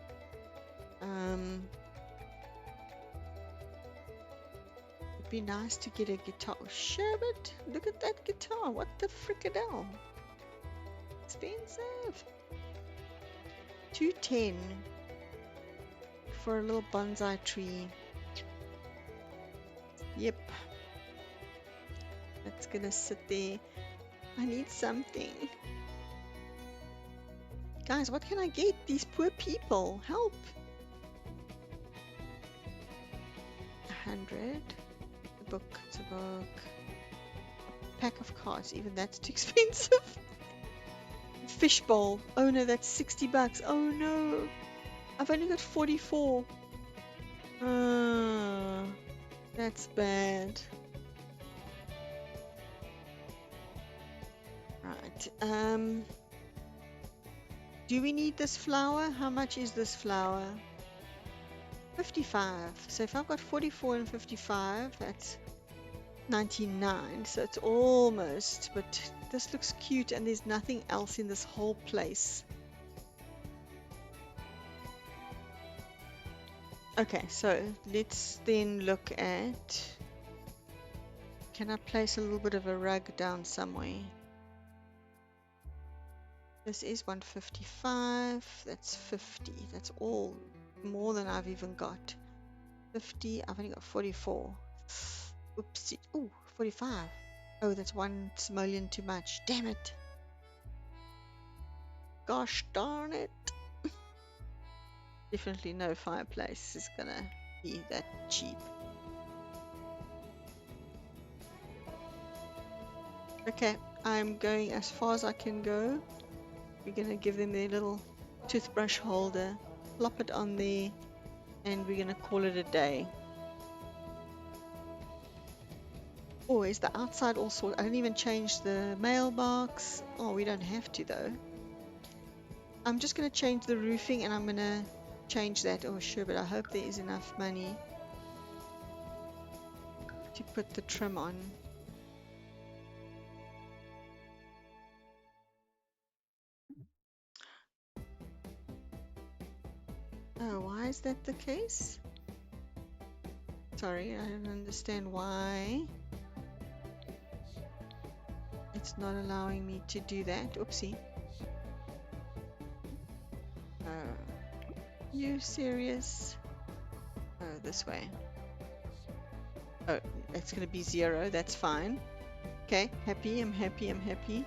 It'd be nice to get a guitar. Sherbet, look at that guitar. What the fricadelle? Expensive. 210 for a little bonsai tree. Yep. That's gonna sit there. I need something. Guys, what can I get? These poor people. Help. 100. A book. It's a book. A pack of cards. Even that's too expensive. Fishbowl. Oh no, that's 60 bucks. Oh no. I've only got 44. That's bad. Right. Do we need this flower? How much is this flower? 55. So if I've got 44 and 55, that's 99. So it's almost, but this looks cute and there's nothing else in this whole place. Okay, so let's then look at, can I place a little bit of a rug down somewhere? This is 155, that's 50, that's all more than I've even got. 50, I've only got 44. Oopsie, ooh, 45. Oh, that's 1 simoleon too much, damn it. Gosh darn it. Definitely no fireplace is gonna be that cheap. Okay, I'm going as far as I can go. We're gonna give them their little toothbrush holder, plop it on there, and we're gonna call it a day. Oh, is the outside all sorted? I didn't even change the mailbox. Oh, we don't have to though. I'm just gonna change the roofing and I'm gonna change that. Oh sure, but I hope there is enough money to put the trim on. Oh, why is that the case? Sorry, I don't understand why it's not allowing me to do that. Oopsie. You serious? Oh, this way. Oh, that's gonna be 0. That's fine. Okay, happy. I'm happy. I'm happy.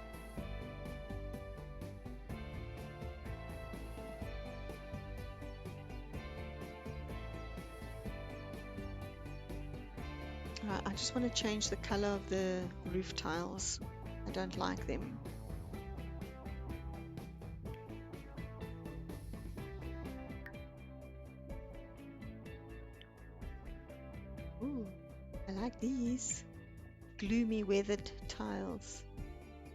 Right, I just want to change the color of the roof tiles. I don't like them. Ooh, I like these gloomy weathered tiles.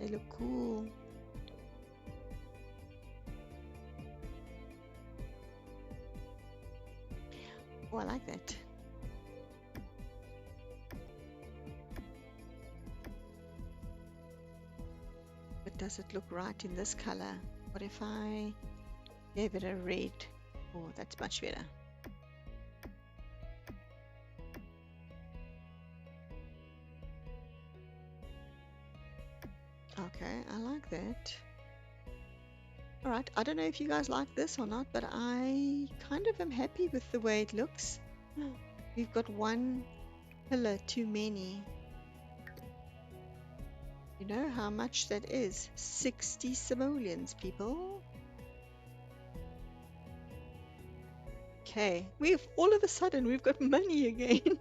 They look cool. Oh, I like that. But does it look right in this color? What if I gave it a red? Oh, that's much better. Okay, I like that. All right, I don't know if you guys like this or not, but I kind of am happy with the way it looks. We've got one pillar too many. You know how much that is? 60 simoleons, people. Okay, all of a sudden we've got money again.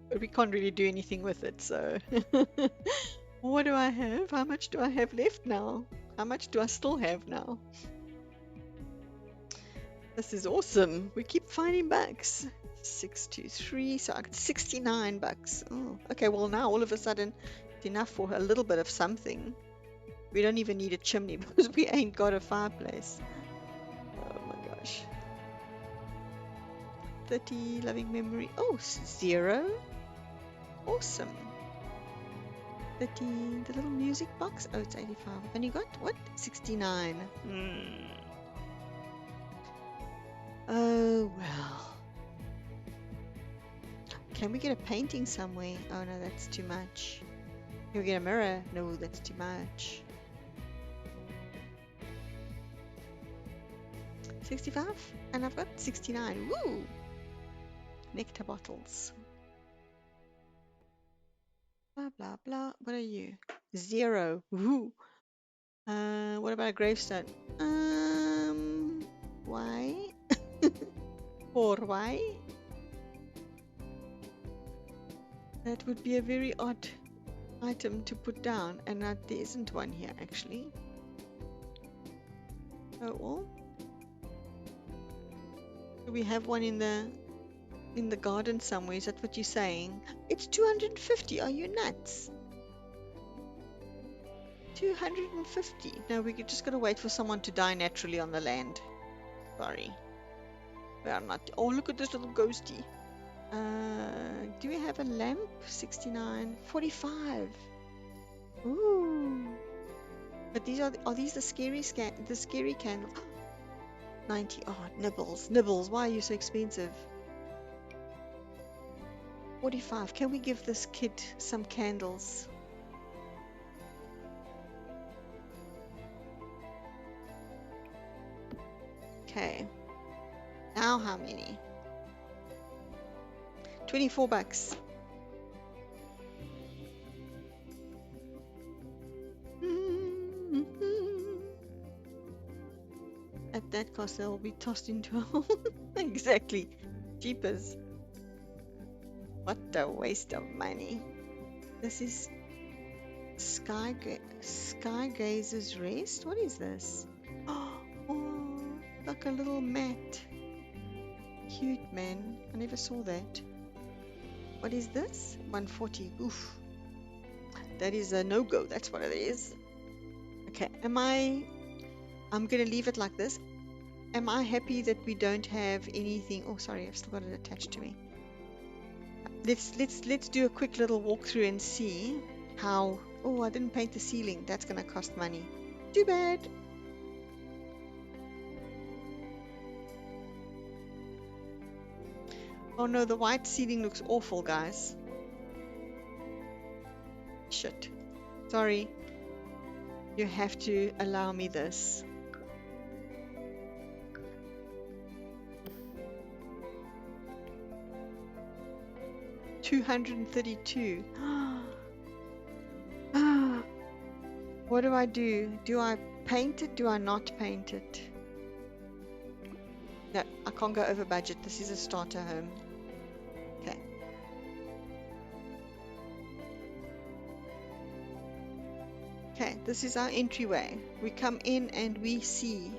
But we can't really do anything with it, so what do I have? How much do I have left now? How much do I still have now? This is awesome. We keep finding bucks. 623, so I got 69 bucks. Oh, okay, well now all of a sudden it's enough for a little bit of something. We don't even need a chimney because we ain't got a fireplace. Oh my gosh. 30 loving memory. Oh, 0. Awesome. 30, the little music box. Oh, it's 85. And you got what? 69. Oh, well. Can we get a painting somewhere? Oh, no, that's too much. Can we get a mirror? No, that's too much. 65? And I've got 69. Woo! Nectar bottles. Blah, blah, blah. What are you? 0. Woo! What about a gravestone? Why? Or why? That would be a very odd item to put down, and there isn't one here actually. Oh well. Do we have one in the garden somewhere? Is that what you're saying? It's 250. Are you nuts? 250. No, we just gotta wait for someone to die naturally on the land. Sorry. We are not. Oh, look at this little ghosty. Do we have a lamp? 69, 45. Ooh. But these are these the scary candles? 90. Oh, nibbles. Why are you so expensive? 45. Can we give this kid some candles? Okay. Now how many? 24 bucks. At that cost, they'll be tossed into a hole. Exactly. Jeepers. What a waste of money. This is Skygazer's Rest? What is this? Oh, like a little mat. Cute, man. I never saw that. What is this? 140. Oof. That is a no-go. That's what it is. Okay. I'm going to leave it like this. Am I happy that we don't have anything? Oh, sorry. I've still got it attached to me. Let's do a quick little walkthrough and see how... Oh, I didn't paint the ceiling. That's going to cost money. Too bad. Oh no, the white ceiling looks awful, guys. Shit. Sorry. You have to allow me this. $232. What do I do? Do I paint it? Do I not paint it? No, I can't go over budget. This is a starter home. Okay, Okay, this is our entryway. We come in and we see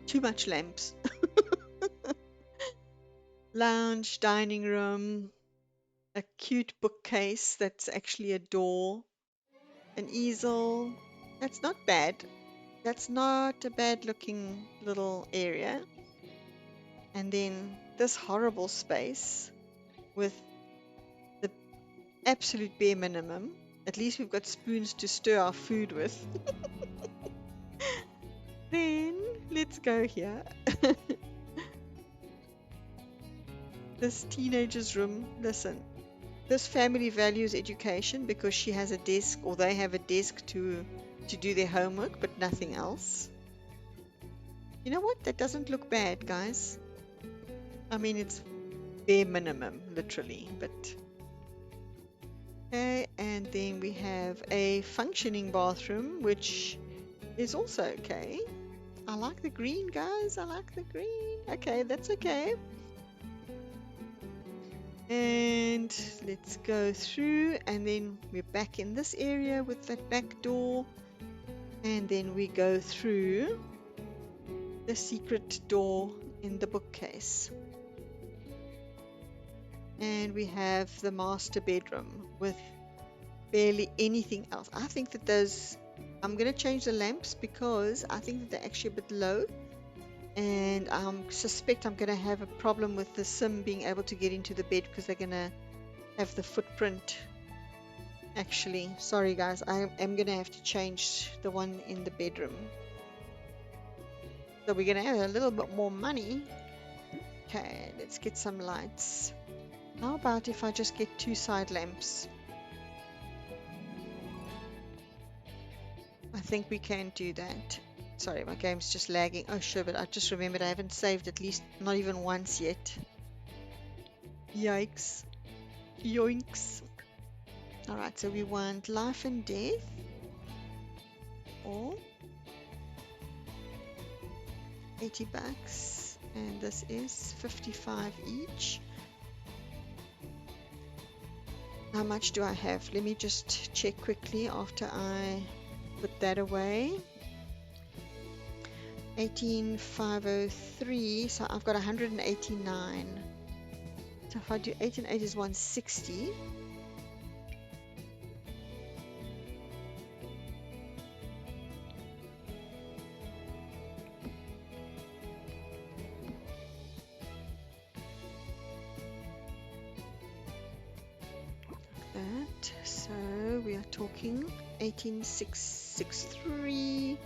too much lamps. Lounge, dining room, a cute bookcase that's actually a door, an easel. That's not bad. That's not a bad looking little area. And then this horrible space with the absolute bare minimum. At least we've got spoons to stir our food with. Then let's go here. This teenager's room. Listen, this family values education because she has a desk, or they have a desk to do their homework, but nothing else. You know what? That doesn't look bad, guys. I mean, it's bare minimum, literally, but okay. And then we have a functioning bathroom, which is also okay. I like the green, guys. I like the green. Okay, that's okay. And let's go through, and then we're back in this area with that back door, and then we go through the secret door in the bookcase, and we have the master bedroom with barely anything else. I think that I'm going to change the lamps because I think that they're actually a bit low, and I suspect I'm going to have a problem with the sim being able to get into the bed because they're going to have the footprint. Actually, sorry guys, I am going to have to change the one in the bedroom. So we're going to have a little bit more money. Okay, let's get some lights. How about if I just get 2 side lamps? I think we can do that. Sorry, my game's just lagging. Oh sure, but I just remembered I haven't saved at least not even once yet. Yikes. Yoinks. Alright, so we want life and death. Or 80 bucks. And this is 55 each. How much do I have? Let me just check quickly after I put that away. 18,503, so I've got 189. So if I do 8 and 8 is 160. That, so we are talking 18,663.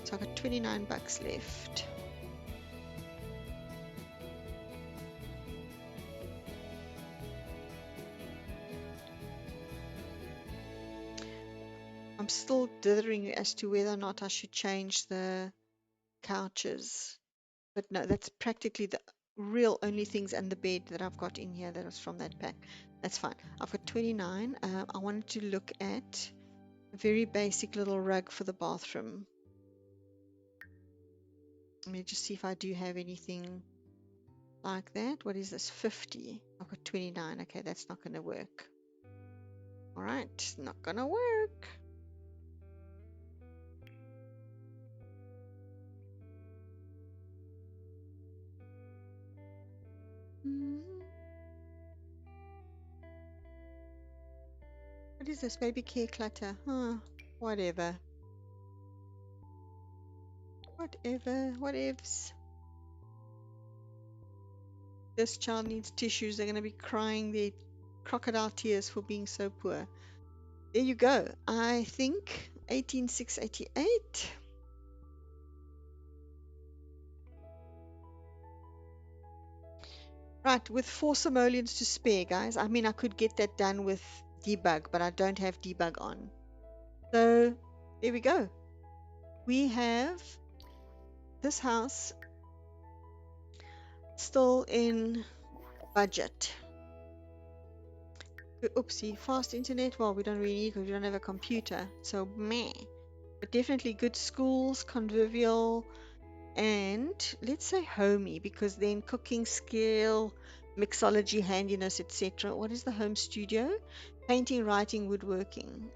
So I've got 29 bucks left. I'm still dithering as to whether or not I should change the couches. But no, that's practically the real only things, and the bed that I've got in here that was from that pack. That's fine. I've got 29. I wanted to look at a very basic little rug for the bathroom. Let me just see if I do have anything like that. What is this? 50. I've got 29. Okay, that's not going to work. All right, not going to work. What is this? Baby care clutter. Huh, whatever. Whatever. What ifs? This child needs tissues. They're going to be crying their crocodile tears for being so poor. There you go. I think 18,688. Right, with 4 simoleons to spare, guys. I mean, I could get that done with debug, but I don't have debug on. So, there we go. We have this house still in budget. Oopsie, fast internet. Well, we don't really need because we don't have a computer. So, meh. But definitely good schools, convivial, and let's say homey, because then cooking skill, mixology, handiness, etc. What is the home studio? Painting, writing, woodworking.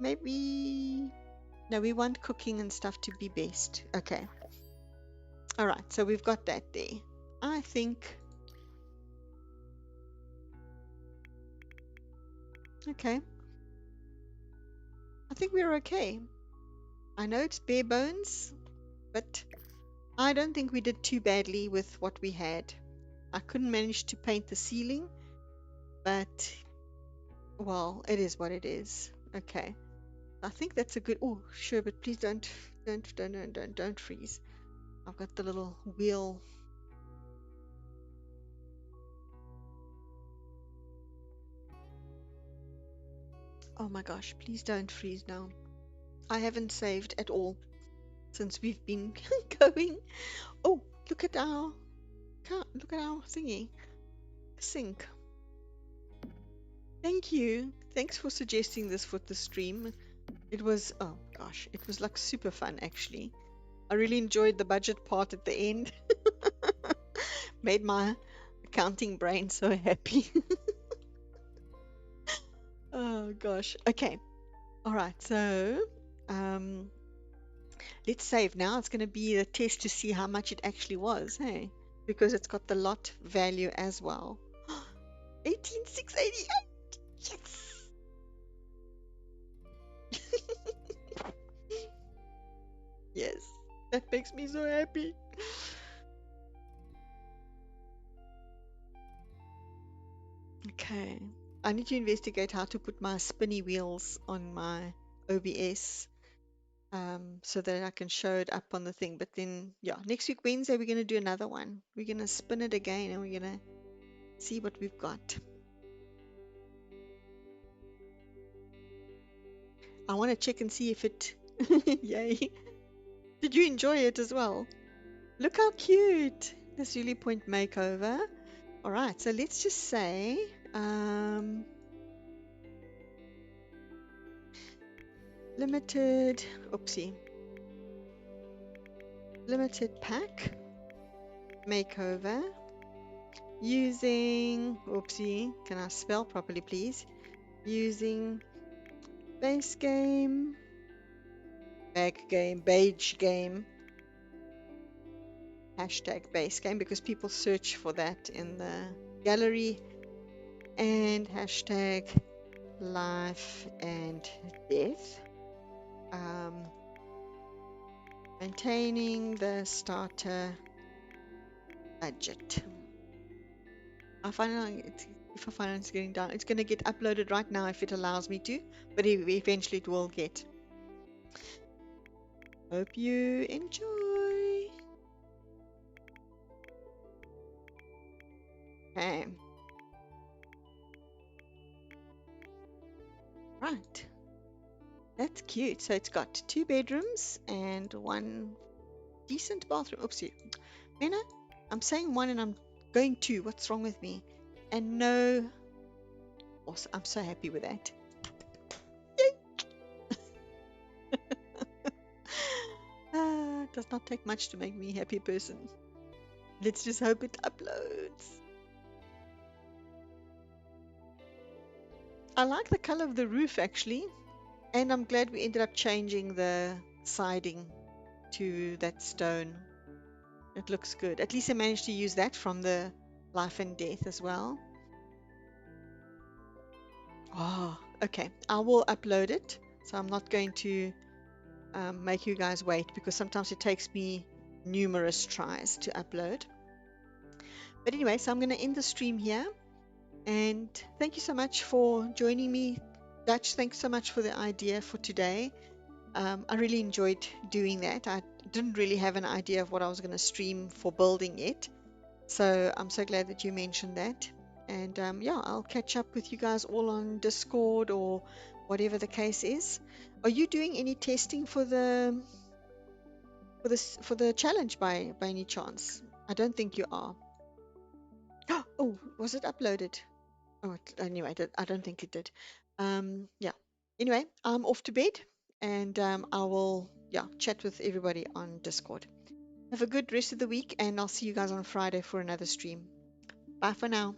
Maybe. No, we want cooking and stuff to be best. Okay. All right. So we've got that there. I think. Okay. I think we're okay. I know it's bare bones, but I don't think we did too badly with what we had. I couldn't manage to paint the ceiling, but well, it is what it is. Okay. I think that's a good. Oh, sure, but please don't freeze. I've got the little wheel. Oh my gosh, please don't freeze now. I haven't saved at all since we've been going. Oh, look at our thingy sink. Thank you. Thanks for suggesting this for the stream. It was, oh gosh, it was like super fun actually. I really enjoyed the budget part at the end. Made my accounting brain so happy. Oh gosh. Okay. All right. So, um, let's save now. It's going to be a test to see how much it actually was, hey? Because it's got the lot value as well. 18,688. Yes. Yes. That makes me so happy. Okay. I need to investigate how to put my spinny wheels on my OBS so that I can show it up on the thing. But then, yeah, next week, Wednesday, we're going to do another one. We're going to spin it again and we're going to see what we've got. I want to check and see if it. Yay. Did you enjoy it as well? Look how cute. The LaSuli Point makeover. All right, so let's just say limited, oopsie, limited pack makeover using, oopsie, can I spell properly please? Using base game, bag game, beige game, hashtag base game because people search for that in the gallery, and hashtag life and death. Maintaining the starter budget. I find if I find it's getting down, it's going to get uploaded right now if it allows me to, but eventually it will get. Hope you enjoy. Okay. Right. That's cute. So it's got 2 bedrooms and 1 decent bathroom. Oopsie. Mena, I'm saying 1 and I'm going 2. What's wrong with me? And no. Awesome. I'm so happy with that. It does not take much to make me a happy person. Let's just hope it uploads. I like the color of the roof actually. And I'm glad we ended up changing the siding to that stone. It looks good. At least I managed to use that from the life and death as well. Oh, okay. I will upload it. So I'm not going to make you guys wait because sometimes it takes me numerous tries to upload. But anyway, so I'm going to end the stream here. And thank you so much for joining me. Dutch, thanks so much for the idea for today. I really enjoyed doing that. I didn't really have an idea of what I was going to stream for building yet. So I'm so glad that you mentioned that. And yeah, I'll catch up with you guys all on Discord or whatever the case is. Are you doing any testing for the challenge by any chance? I don't think you are. Oh, was it uploaded? Oh, anyway, I don't think it did. Yeah. Anyway, I'm off to bed and I will, yeah, chat with everybody on Discord. Have a good rest of the week and I'll see you guys on Friday for another stream. Bye for now.